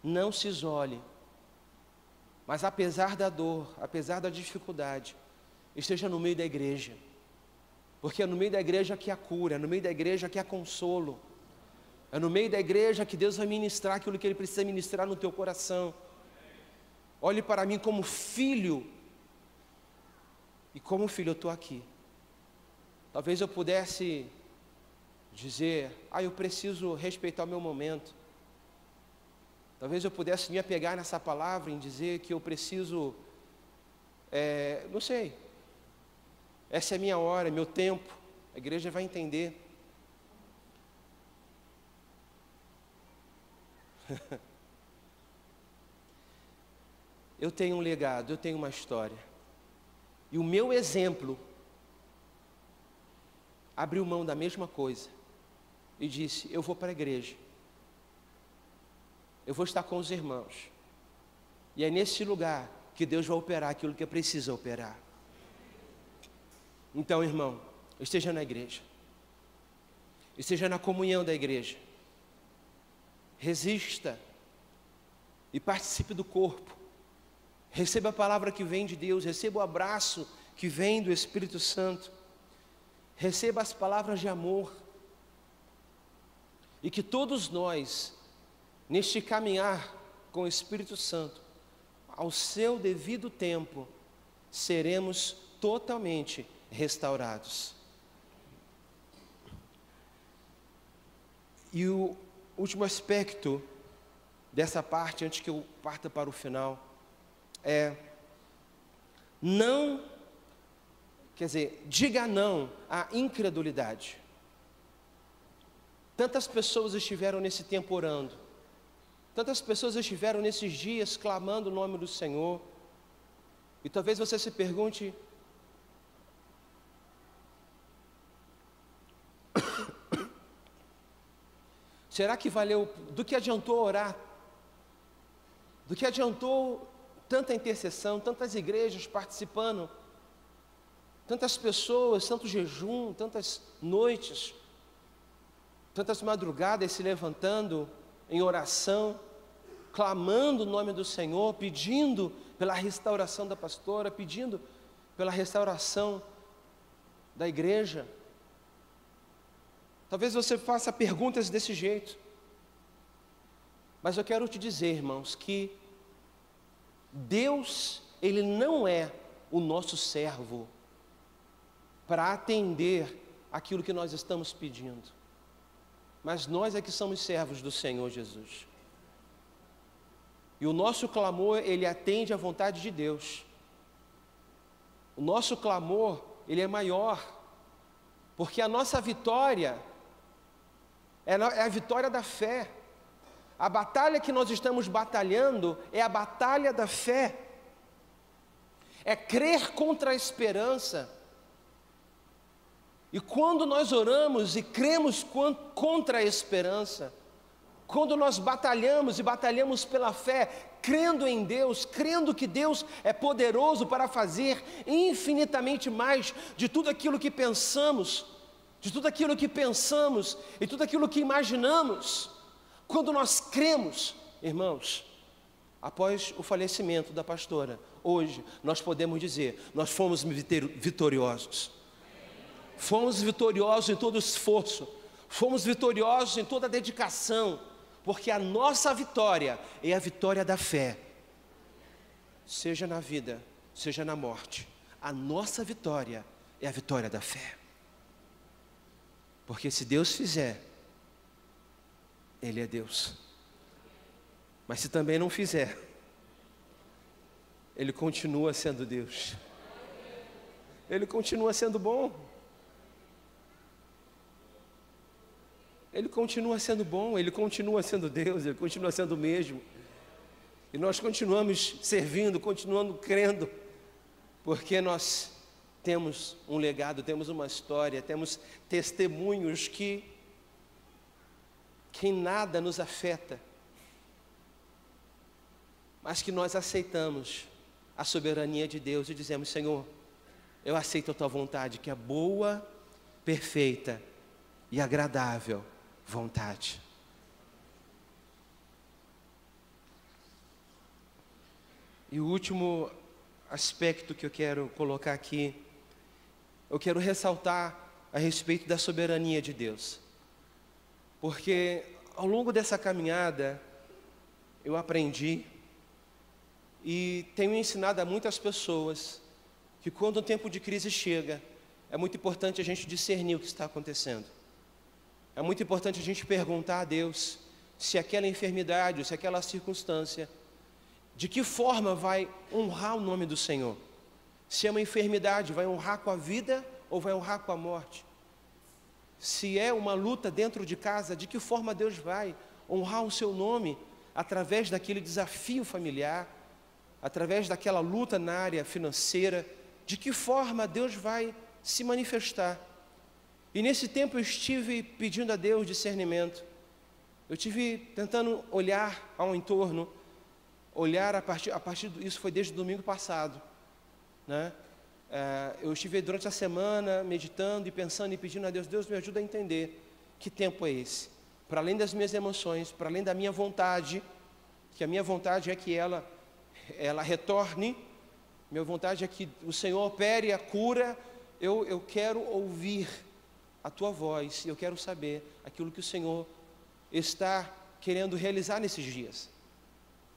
não se isole, mas apesar da dor, apesar da dificuldade, esteja no meio da igreja, porque é no meio da igreja que há cura, é no meio da igreja que há consolo, é no meio da igreja que Deus vai ministrar aquilo que Ele precisa ministrar no teu coração. Olhe para mim como filho, e como filho eu estou aqui. Talvez eu pudesse dizer, eu preciso respeitar o meu momento. Talvez eu pudesse me apegar nessa palavra em dizer que eu preciso, não sei, essa é a minha hora, é meu tempo, a igreja vai entender. Eu tenho um legado, eu tenho uma história. E o meu exemplo abriu mão da mesma coisa e disse, eu vou para a igreja. Eu vou estar com os irmãos. E é nesse lugar que Deus vai operar aquilo que precisa operar. Então, irmão, esteja na igreja. Esteja na comunhão da igreja. Resista e participe do corpo. Receba a palavra que vem de Deus, receba o abraço que vem do Espírito Santo. Receba as palavras de amor. E que todos nós, neste caminhar com o Espírito Santo, ao seu devido tempo, seremos totalmente restaurados. E o último aspecto dessa parte, antes que eu parta para o final, diga não à incredulidade. Tantas pessoas estiveram nesse tempo orando, tantas pessoas estiveram nesses dias clamando o nome do Senhor, e talvez você se pergunte, será que valeu, do que adiantou orar? Do que adiantou tanta intercessão, tantas igrejas participando, tantas pessoas, tanto jejum, tantas noites, tantas madrugadas se levantando em oração, clamando o nome do Senhor, pedindo pela restauração da pastora, pedindo pela restauração da igreja? Talvez você faça perguntas desse jeito, mas eu quero te dizer, irmãos, que Deus, Ele não é o nosso servo para atender aquilo que nós estamos pedindo, mas nós é que somos servos do Senhor Jesus. E o nosso clamor, ele atende à vontade de Deus. O nosso clamor, ele é maior, porque a nossa vitória é a vitória da fé. A batalha que nós estamos batalhando é a batalha da fé. É crer contra a esperança. E quando nós oramos e cremos contra a esperança, quando nós batalhamos e batalhamos pela fé, crendo em Deus, crendo que Deus é poderoso para fazer infinitamente mais de tudo aquilo que pensamos, e tudo aquilo que imaginamos, quando nós cremos, irmãos, após o falecimento da pastora, hoje nós podemos dizer, nós fomos vitoriosos. Fomos vitoriosos em todo esforço, fomos vitoriosos em toda dedicação, porque a nossa vitória é a vitória da fé. seja na vida, seja na morte, a nossa vitória é a vitória da fé. Porque se Deus fizer, Ele é Deus. Mas se também não fizer, Ele continua sendo Deus. Ele continua sendo bom. Ele continua sendo bom, Ele continua sendo Deus, Ele continua sendo o mesmo. E nós continuamos servindo, continuando crendo, porque nós temos um legado, temos uma história, temos testemunhos que em nada nos afeta, mas que nós aceitamos a soberania de Deus e dizemos: Senhor, eu aceito a Tua vontade, que é boa, perfeita e agradável vontade. E o último aspecto que eu quero colocar aqui, eu quero ressaltar a respeito da soberania de Deus. Porque ao longo dessa caminhada, eu aprendi e tenho ensinado a muitas pessoas que quando o tempo de crise chega, é muito importante a gente discernir o que está acontecendo. É muito importante a gente perguntar a Deus se aquela enfermidade, se aquela circunstância, de que forma vai honrar o nome do Senhor. Se é uma enfermidade, vai honrar com a vida ou vai honrar com a morte? Se é uma luta dentro de casa, de que forma Deus vai honrar o seu nome através daquele desafio familiar, através daquela luta na área financeira, de que forma Deus vai se manifestar? E nesse tempo eu estive pedindo a Deus discernimento. Eu estive tentando olhar ao entorno, olhar a partir isso foi desde o domingo passado, né? Eu estive durante a semana meditando e pensando e pedindo a Deus: Deus, me ajuda a entender que tempo é esse, para além das minhas emoções, para além da minha vontade, que a minha vontade é que ela retorne, minha vontade é que o Senhor opere a cura. Eu quero ouvir a Tua voz, e eu quero saber aquilo que o Senhor está querendo realizar nesses dias.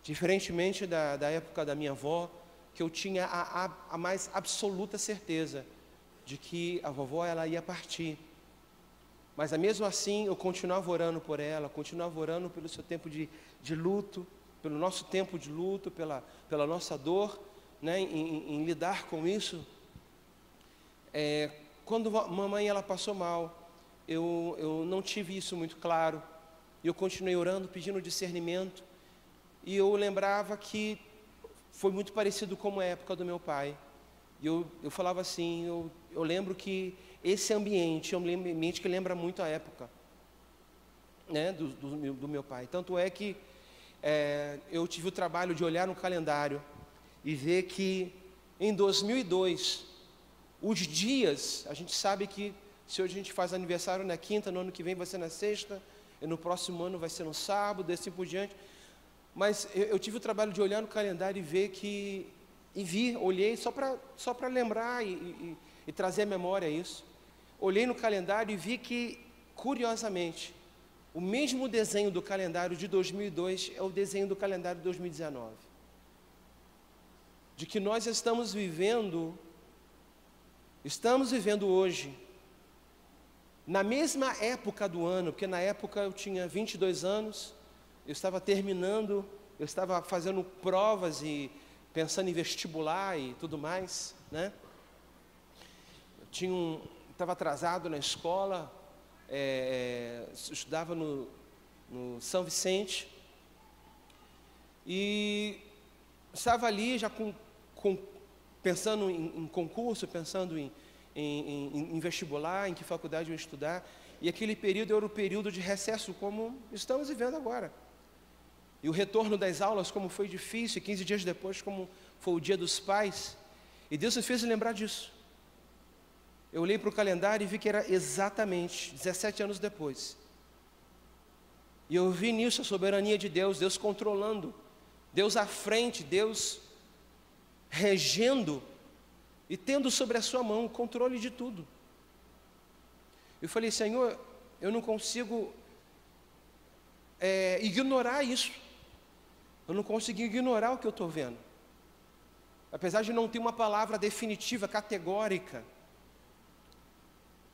Diferentemente da época da minha avó, que eu tinha a mais absoluta certeza de que a vovó ela ia partir. Mas mesmo assim eu continuava orando por ela, continuava orando pelo seu tempo de luto, pelo nosso tempo de luto, pela nossa dor, né, em lidar com isso. Quando a mamãe ela passou mal, eu não tive isso muito claro, e eu continuei orando, pedindo discernimento, e eu lembrava que foi muito parecido com a época do meu pai. E eu falava assim, eu lembro que esse ambiente é um ambiente que lembra muito a época, né, do meu pai. Tanto é que eu tive o trabalho de olhar no calendário e ver que em 2002, os dias, a gente sabe que se hoje a gente faz aniversário na quinta, no ano que vem vai ser na sexta, e no próximo ano vai ser no sábado, e assim por diante. Mas eu tive o trabalho de olhar no calendário e ver que, olhei só para lembrar e trazer à memória isso. Olhei no calendário e vi que, curiosamente, o mesmo desenho do calendário de 2002 é o desenho do calendário de 2019. De que nós estamos vivendo hoje, na mesma época do ano, porque na época eu tinha 22 anos, eu estava terminando, eu estava fazendo provas e pensando em vestibular e tudo mais, né? Eu estava atrasado na escola, estudava no São Vicente, e estava ali já pensando em concurso, pensando em vestibular, em que faculdade eu ia estudar, e aquele período era o período de recesso, como estamos vivendo agora. E o retorno das aulas, como foi difícil, e 15 dias depois, como foi o Dia dos Pais, e Deus me fez lembrar disso. Eu olhei para o calendário e vi que era exatamente 17 anos depois. E eu vi nisso a soberania de Deus, Deus controlando, Deus à frente, Deus regendo e tendo sobre a sua mão o controle de tudo. Eu falei: Senhor, eu não consigo ignorar isso. Eu não consigo ignorar o que eu estou vendo. apesar de não ter uma palavra definitiva, categórica,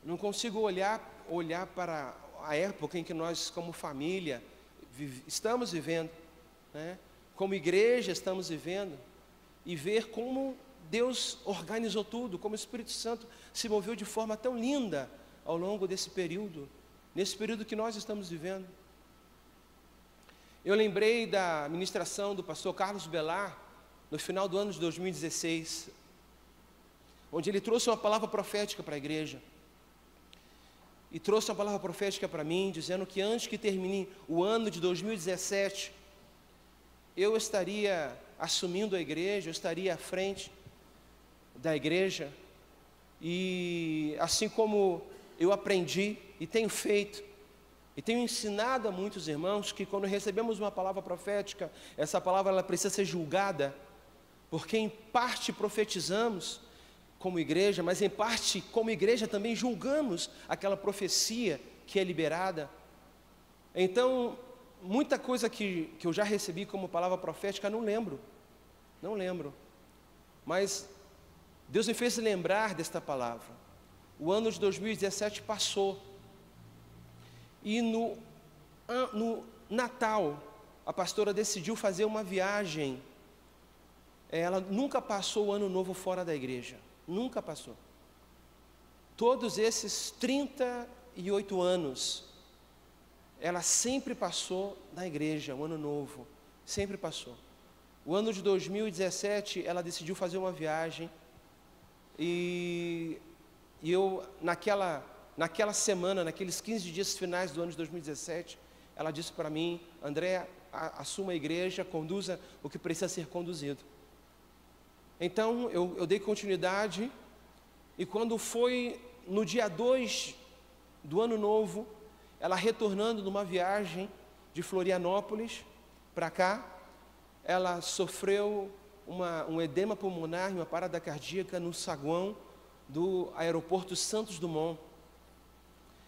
não consigo olhar para a época em que nós, como família, estamos vivendo, né? Como igreja estamos vivendo, e ver como Deus organizou tudo, como o Espírito Santo se moveu de forma tão linda ao longo desse período, nesse período que nós estamos vivendo. Eu lembrei da ministração do pastor Carlos Belar, no final do ano de 2016, onde ele trouxe uma palavra profética para a igreja, e trouxe uma palavra profética para mim, dizendo que antes que termine o ano de 2017, eu estaria assumindo a igreja, eu estaria à frente da igreja, e assim como eu aprendi e tenho feito, e tenho ensinado a muitos irmãos que quando recebemos uma palavra profética, essa palavra ela precisa ser julgada, porque em parte profetizamos como igreja, mas em parte como igreja também julgamos aquela profecia que é liberada. Então, muita coisa que eu já recebi como palavra profética, não lembro, mas Deus me fez lembrar desta palavra. O ano de 2017 passou, e no Natal, a pastora decidiu fazer uma viagem. Ela nunca passou o ano novo fora da igreja, nunca passou. Todos esses 38 anos, ela sempre passou na igreja, o ano novo, sempre passou. O ano de 2017, ela decidiu fazer uma viagem, e eu, naquela semana, naqueles 15 dias finais do ano de 2017, ela disse para mim: André, assuma a igreja, conduza o que precisa ser conduzido. Então, eu dei continuidade, e quando foi no dia 2 do ano novo, ela retornando numa viagem de Florianópolis para cá, ela sofreu um edema pulmonar e uma parada cardíaca no saguão do aeroporto Santos Dumont,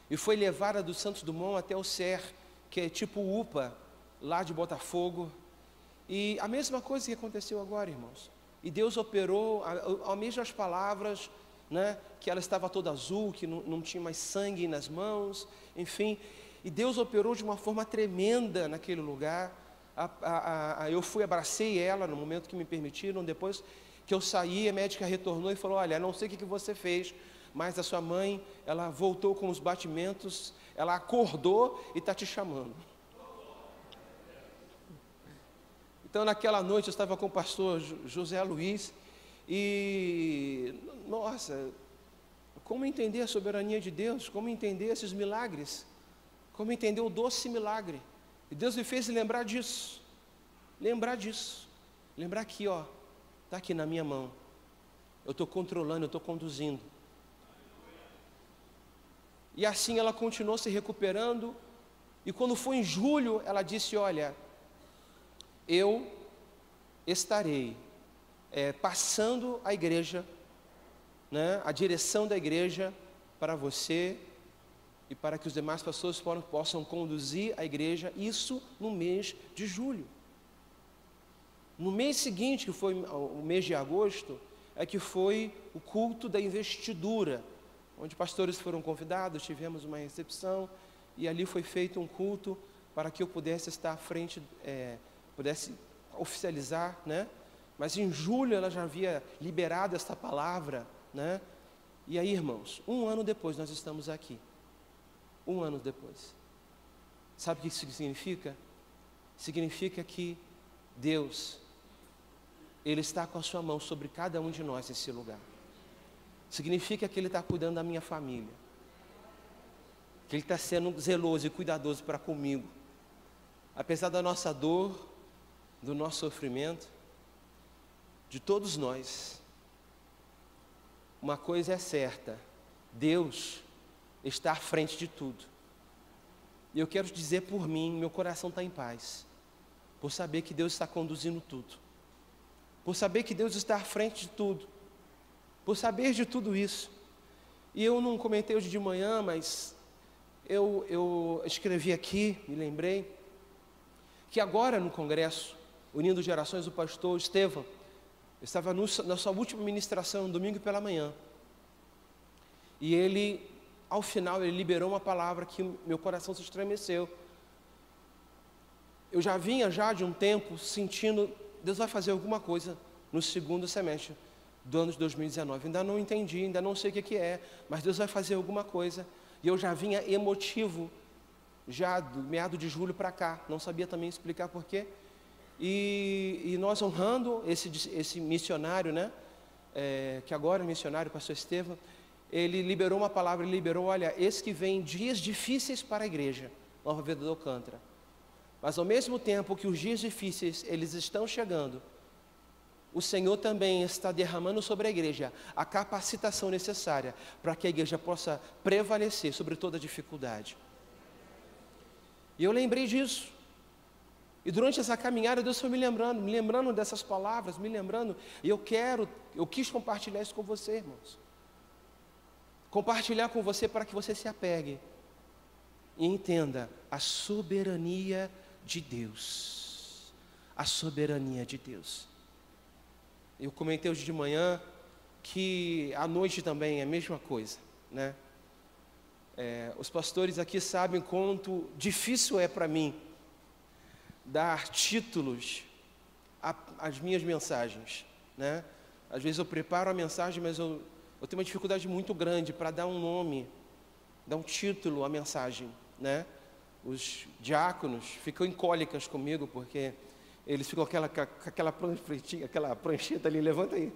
e foi levada do Santos Dumont até o SER, que é tipo UPA, lá de Botafogo, e a mesma coisa que aconteceu agora, irmãos, e Deus operou, as mesmas palavras, né, que ela estava toda azul, que não tinha mais sangue nas mãos, enfim, e Deus operou de uma forma tremenda naquele lugar. Eu abracei ela no momento que me permitiram. Depois que eu saí, a médica retornou e falou: olha, não sei o que você fez, mas a sua mãe, ela voltou com os batimentos, ela acordou e está te chamando. Então, naquela noite, eu estava com o pastor José Luiz, e, nossa, como entender a soberania de Deus, como entender esses milagres, como entender o doce milagre. E Deus me fez lembrar disso, lembrar aqui, ó, está aqui na minha mão, eu estou controlando, eu estou conduzindo. E assim ela continuou se recuperando, e quando foi em julho, ela disse: olha, eu estarei passando a igreja, né, a direção da igreja para você, e para que os demais pastores possam conduzir a igreja, isso no mês de julho. No mês seguinte, que foi o mês de agosto, é que foi o culto da investidura, onde pastores foram convidados, tivemos uma recepção, e ali foi feito um culto para que eu pudesse estar à frente, pudesse oficializar, né? Mas em julho ela já havia liberado esta palavra, né? E aí, irmãos, um ano depois nós estamos aqui. Um ano depois. Sabe o que isso significa? Significa que Deus, Ele está com a sua mão sobre cada um de nós nesse lugar. Significa que Ele está cuidando da minha família, que Ele está sendo zeloso e cuidadoso para comigo, apesar da nossa dor, do nosso sofrimento, de todos nós. Uma coisa é certa: Deus está à frente de tudo. E eu quero te dizer por mim, meu coração está em paz, por saber que Deus está conduzindo tudo, por saber que Deus está à frente de tudo, por saber de tudo isso. E eu não comentei hoje de manhã, mas eu escrevi aqui, me lembrei, que agora no congresso, Unindo Gerações, o pastor Estevão, estava na sua última ministração, domingo pela manhã. E ele, ao final, ele liberou uma palavra que meu coração se estremeceu. Eu já vinha de um tempo sentindo, Deus vai fazer alguma coisa no segundo semestre do ano de 2019. Ainda não entendi, ainda não sei o que é, mas Deus vai fazer alguma coisa. E eu já vinha emotivo, já do meado de julho para cá, não sabia também explicar porquê. E nós honrando esse missionário, né? Que agora é missionário, pastor Estevão, ele liberou uma palavra, ele liberou, olha, esse que vem dias difíceis para a igreja, Nova Vida do Alcântara. Mas ao mesmo tempo que os dias difíceis, eles estão chegando, o Senhor também está derramando sobre a igreja a capacitação necessária para que a igreja possa prevalecer sobre toda dificuldade. E eu lembrei disso. E durante essa caminhada, Deus foi me lembrando dessas palavras, e eu quis compartilhar isso com você, irmãos. Compartilhar com você para que você se apegue e entenda a soberania de Deus. A soberania de Deus. Eu comentei hoje de manhã que à noite também é a mesma coisa, né? Os pastores aqui sabem quanto difícil é para mim dar títulos às minhas mensagens, né? Às vezes eu preparo a mensagem, mas eu tenho uma dificuldade muito grande para dar um nome, dar um título à mensagem, né? Os diáconos ficam em cólicas comigo, porque eles ficam com aquela prancheta ali, levanta aí,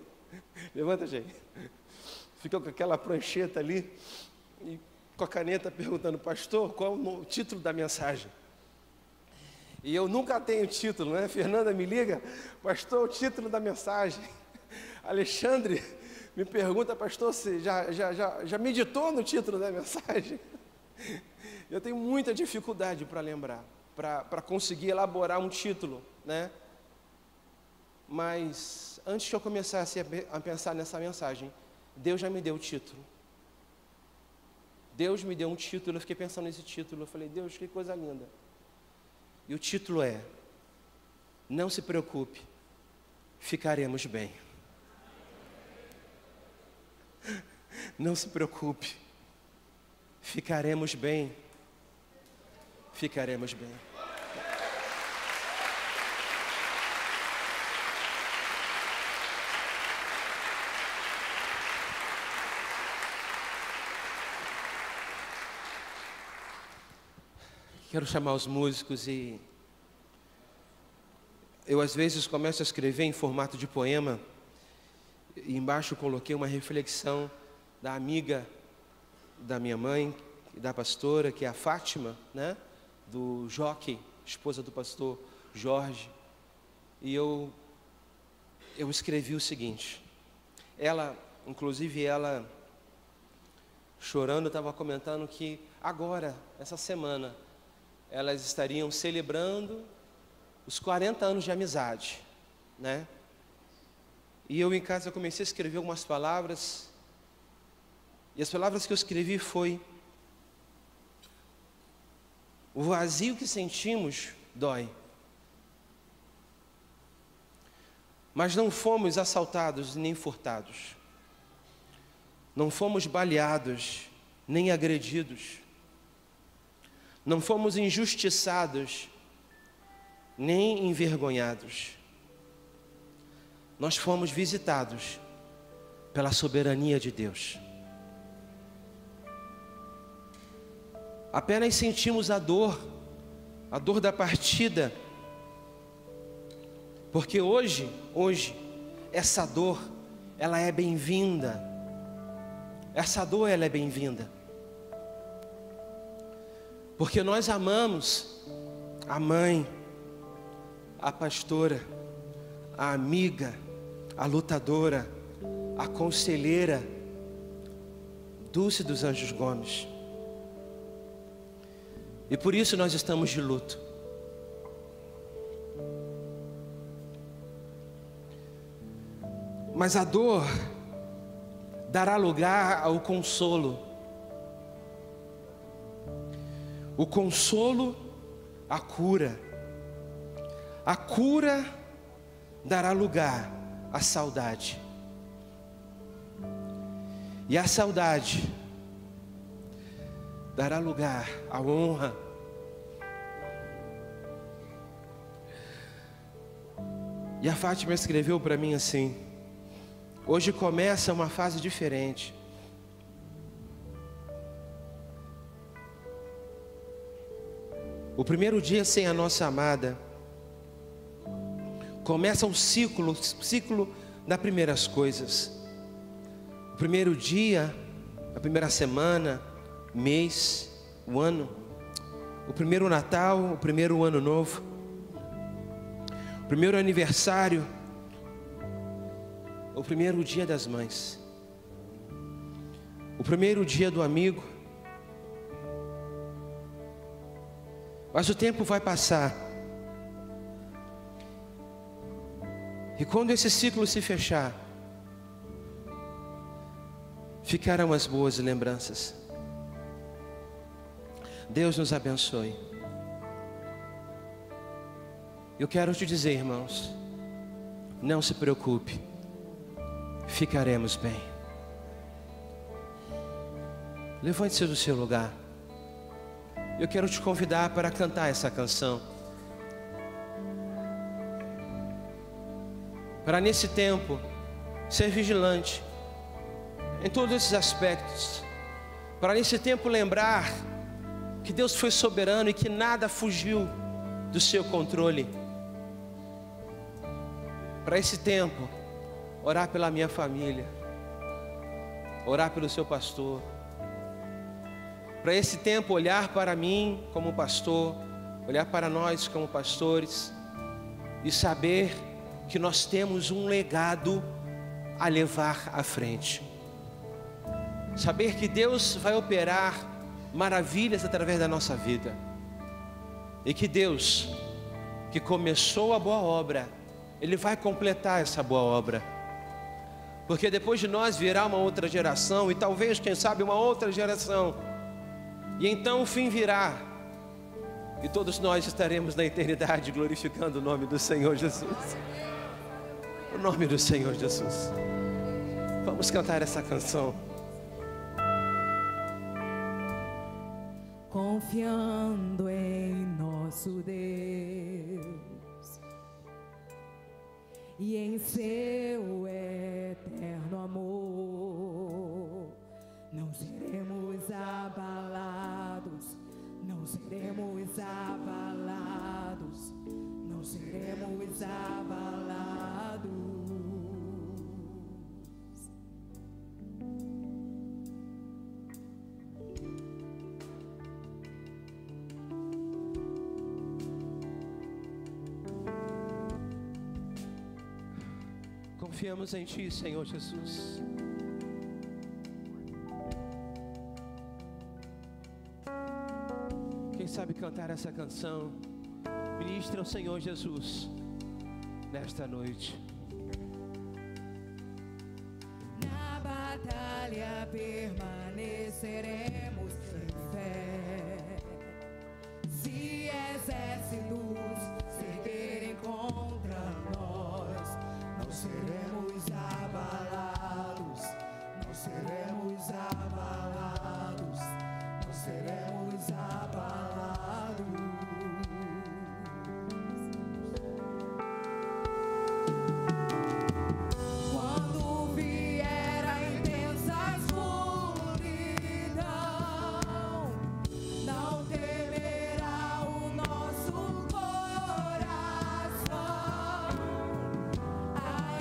levanta, gente. Ficam com aquela prancheta ali, e com a caneta perguntando, pastor, qual é o título da mensagem? E eu nunca tenho título, né? Fernanda me liga, pastor, o título da mensagem. Alexandre me pergunta, pastor, você já meditou no título da mensagem? Eu tenho muita dificuldade para lembrar, para conseguir elaborar um título, né? Mas antes que eu começasse a pensar nessa mensagem, Deus já me deu o título. Deus me deu um título, eu fiquei pensando nesse título, eu falei, Deus, que coisa linda. E o título é: não se preocupe, ficaremos bem. Não se preocupe, ficaremos bem. Ficaremos bem. Quero chamar os músicos e eu às vezes começo a escrever em formato de poema e embaixo coloquei uma reflexão da amiga da minha mãe, da pastora, que é a Fátima, né? Do Joque, esposa do pastor Jorge. E eu escrevi o seguinte. Ela, inclusive ela, chorando, estava comentando que agora, essa semana, elas estariam celebrando os 40 anos de amizade, né? E eu em casa comecei a escrever algumas palavras, e as palavras que eu escrevi foi: o vazio que sentimos dói, mas não fomos assaltados nem furtados, não fomos baleados nem agredidos, não fomos injustiçados, nem envergonhados. Nós fomos visitados pela soberania de Deus. Apenas sentimos a dor da partida, porque hoje, essa dor, ela é bem-vinda. Essa dor, ela é bem-vinda. Porque nós amamos a mãe, a pastora, a amiga, a lutadora, a conselheira Dulce dos Anjos Gomes. E por isso nós estamos de luto. Mas a dor dará lugar ao consolo. O consolo, a cura. A cura dará lugar a saudade. E a saudade dará lugar à honra. E a Fátima escreveu para mim assim: hoje começa uma fase diferente. O primeiro dia sem a nossa amada começa o ciclo das primeiras coisas. O primeiro dia, a primeira semana, mês, o ano, o primeiro Natal, o primeiro ano novo, o primeiro aniversário, o primeiro dia das mães, o primeiro dia do amigo. Mas o tempo vai passar, e quando esse ciclo se fechar, ficarão as boas lembranças. Deus nos abençoe. Eu quero te dizer, irmãos, não se preocupe, ficaremos bem. Levante-se do seu lugar. Eu quero te convidar para cantar essa canção. Para nesse tempo ser vigilante em todos esses aspectos. Para nesse tempo lembrar que Deus foi soberano e que nada fugiu do seu controle. Para esse tempo orar pela minha família, orar pelo seu pastor. Para esse tempo olhar para mim como pastor, olhar para nós como pastores e saber que nós temos um legado a levar à frente. Saber que Deus vai operar maravilhas através da nossa vida. E que Deus, que começou a boa obra, Ele vai completar essa boa obra. Porque depois de nós virá uma outra geração, e talvez, quem sabe, uma outra geração. E então o fim virá, e todos nós estaremos na eternidade glorificando o nome do Senhor Jesus. O nome do Senhor Jesus. Vamos cantar essa canção. Confiando em nosso Deus e em seu eterno amor, não seremos abalados, não seremos abalados, não seremos abalados. Confiamos em Ti, Senhor Jesus. Quem sabe cantar essa canção, ministra ao Senhor Jesus nesta noite. Na batalha permaneceremos em fé. Se exércitos se erguerem contra nós, não seremos abalados, não seremos abalados, não seremos abalados. Quando vier a intensa escuridão, não temerá o nosso coração. A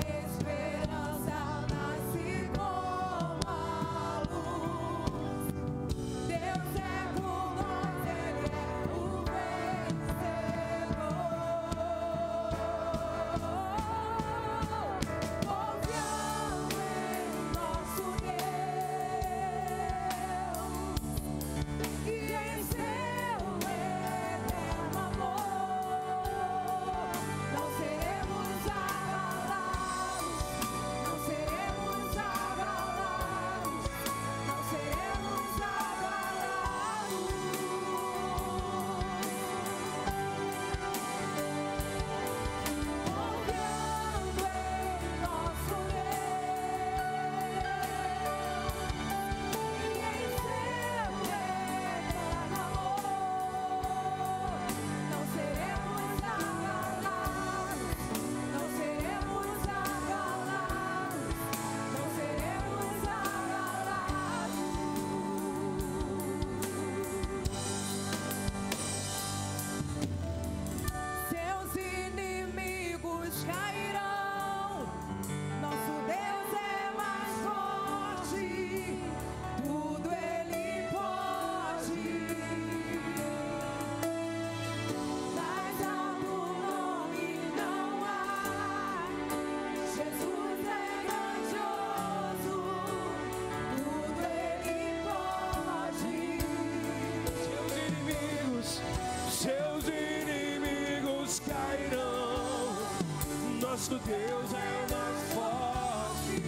Deus é mais forte,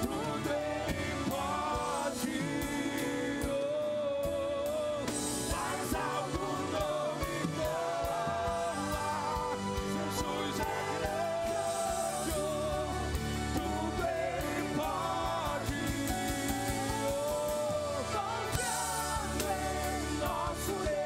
tudo Ele pode. Mais alto nome não há. Jesus é grande, tudo Ele pode. Confiando em nosso Deus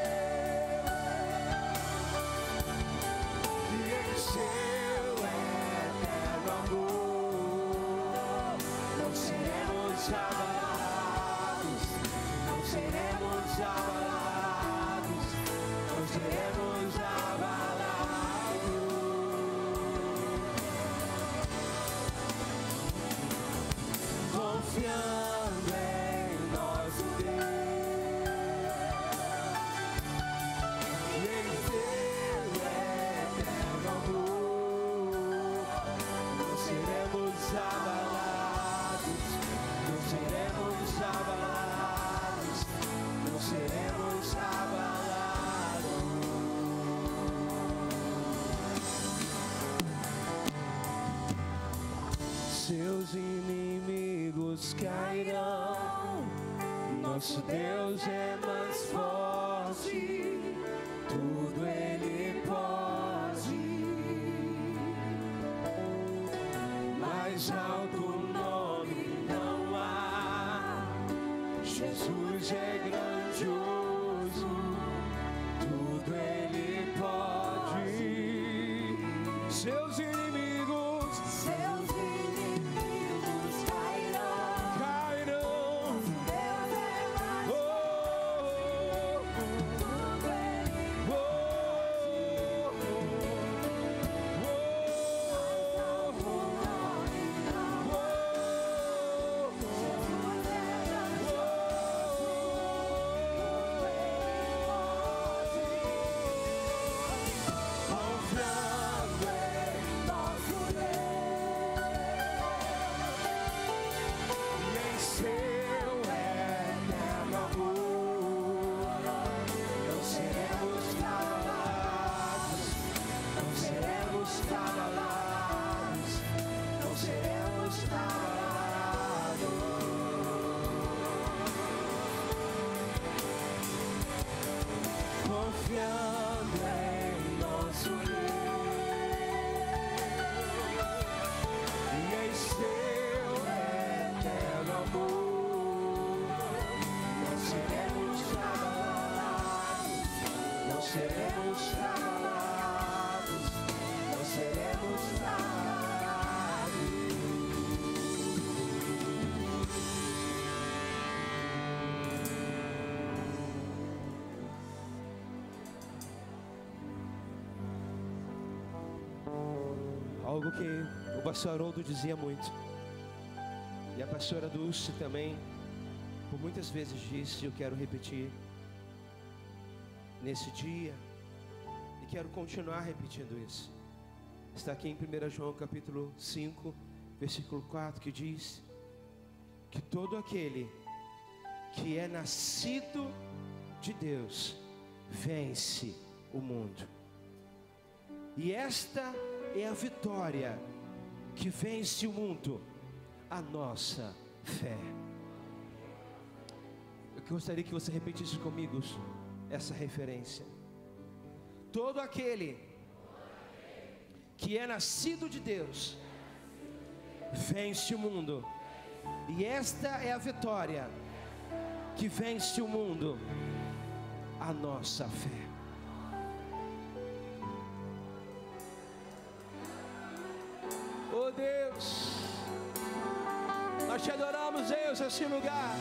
e em seu eterno amor, não seremos abalados, não seremos abalados, não seremos abalados. Confiando em nosso Deus e em seu eterno amor, não seremos abalados, não seremos abalados, não seremos abalados. Seus inimigos cairão, nosso Deus é mais forte, tudo Ele pode. Mais alto nome não há, Jesus é grandioso, tudo Ele pode. Seus inimigos cairão. Deus é mais Oh, tudo Ele oh, confiando em nosso Deus e em seu eterno amor, não seremos abalados, não seremos abalados, não seremos abalados. Confiando em nosso Deus e em seu eterno amor, não seremos abalados, não seremos abalados, não seremos abalados. Algo que o pastor Haroldo dizia muito, e a pastora Dulce também, por muitas vezes disse, e eu quero repetir nesse dia, e quero continuar repetindo isso. Está aqui em 1 João capítulo 5, versículo 4, que diz que todo aquele que é nascido de Deus vence o mundo. E esta é a vitória que vence o mundo, a nossa fé. Eu gostaria que você repetisse comigo essa referência. Todo aquele que é nascido de Deus vence o mundo, e esta é a vitória que vence o mundo, a nossa fé. Oh Deus, nós te adoramos, Deus, nesse lugar.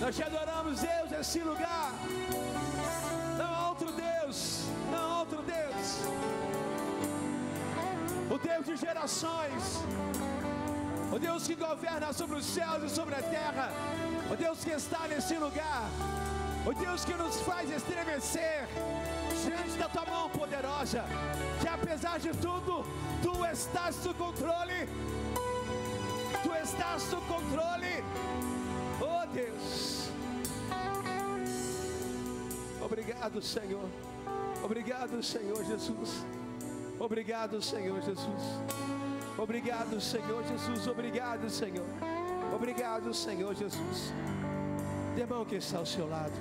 Nós te adoramos, Deus, nesse lugar. Não há outro Deus, não há outro Deus. O Deus de gerações, o Deus que governa sobre os céus e sobre a terra, o Deus que está nesse lugar, o Deus que nos faz estremecer diante da tua mão poderosa, que apesar de tudo, tu estás no controle, tu estás no controle. Oh Deus, obrigado Senhor, obrigado Senhor Jesus, Obrigado, Senhor Jesus. Obrigado, Senhor Jesus. Obrigado, Senhor. Obrigado, Senhor Jesus. Dê a mão que está ao seu lado.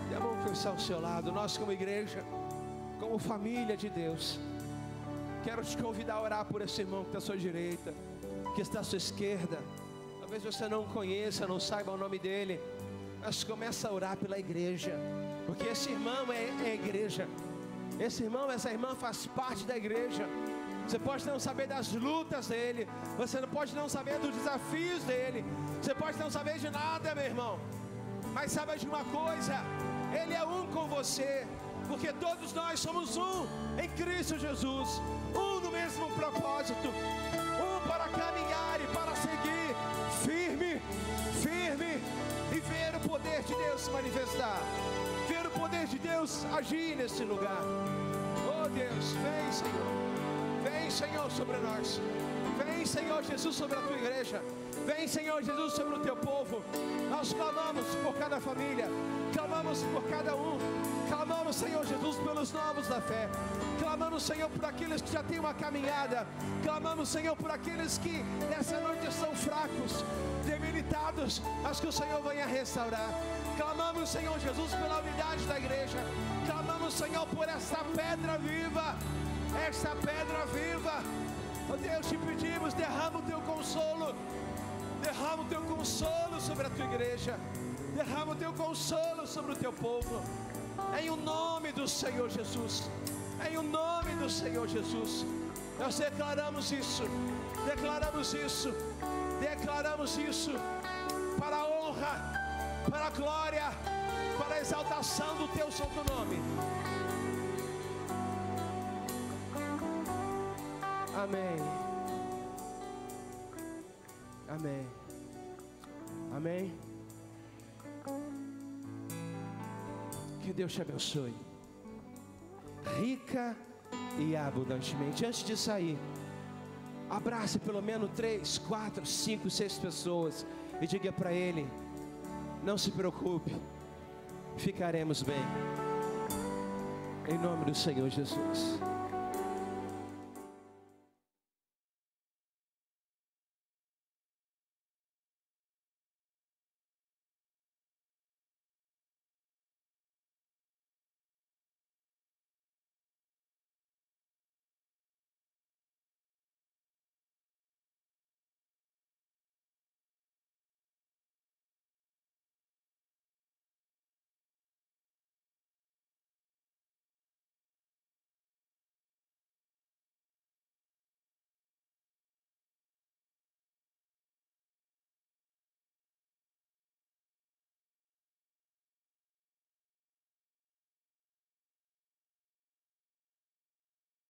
Dê a mão que está ao seu lado. Nós, como igreja, como família de Deus, quero te convidar a orar por esse irmão que está à sua direita, que está à sua esquerda. Talvez você não conheça, não saiba o nome dele, mas começa a orar pela igreja, porque esse irmão é a igreja. Esse irmão, essa irmã faz parte da igreja. Você pode não saber das lutas dele, você não pode não saber dos desafios dele, você pode não saber de nada, meu irmão, mas saiba de uma coisa: ele é um com você, porque todos nós somos um em Cristo Jesus, um no mesmo propósito, um para caminhar e para seguir firme, firme, e ver o poder de Deus se manifestar, ver o poder de Deus agir nesse lugar. Oh Deus, vem, Senhor. Vem, Senhor, sobre nós. Vem, Senhor Jesus, sobre a tua igreja. Vem, Senhor Jesus, sobre o teu povo. Nós clamamos por cada família, clamamos por cada um, clamamos, Senhor Jesus, pelos novos da fé, clamamos, Senhor, por aqueles que já têm uma caminhada, clamamos, Senhor, por aqueles que nessa noite estão fracos, debilitados, mas que o Senhor venha restaurar. Clamamos, Senhor Jesus, pela unidade da igreja. Clamamos, Senhor, por essa pedra viva, esta pedra viva. Oh Deus, te pedimos, derrama o teu consolo, derrama o teu consolo sobre a tua igreja, derrama o teu consolo sobre o teu povo, em o nome do Senhor Jesus, em o nome do Senhor Jesus. Nós declaramos isso, declaramos isso, declaramos isso, para a honra, para a glória, para a exaltação do teu santo nome. Amém. Amém. Amém. Que Deus te abençoe, rica e abundantemente. Antes de sair, abrace pelo menos 3, 4, 5, 6 pessoas e diga para ele: não se preocupe, ficaremos bem, em nome do Senhor Jesus.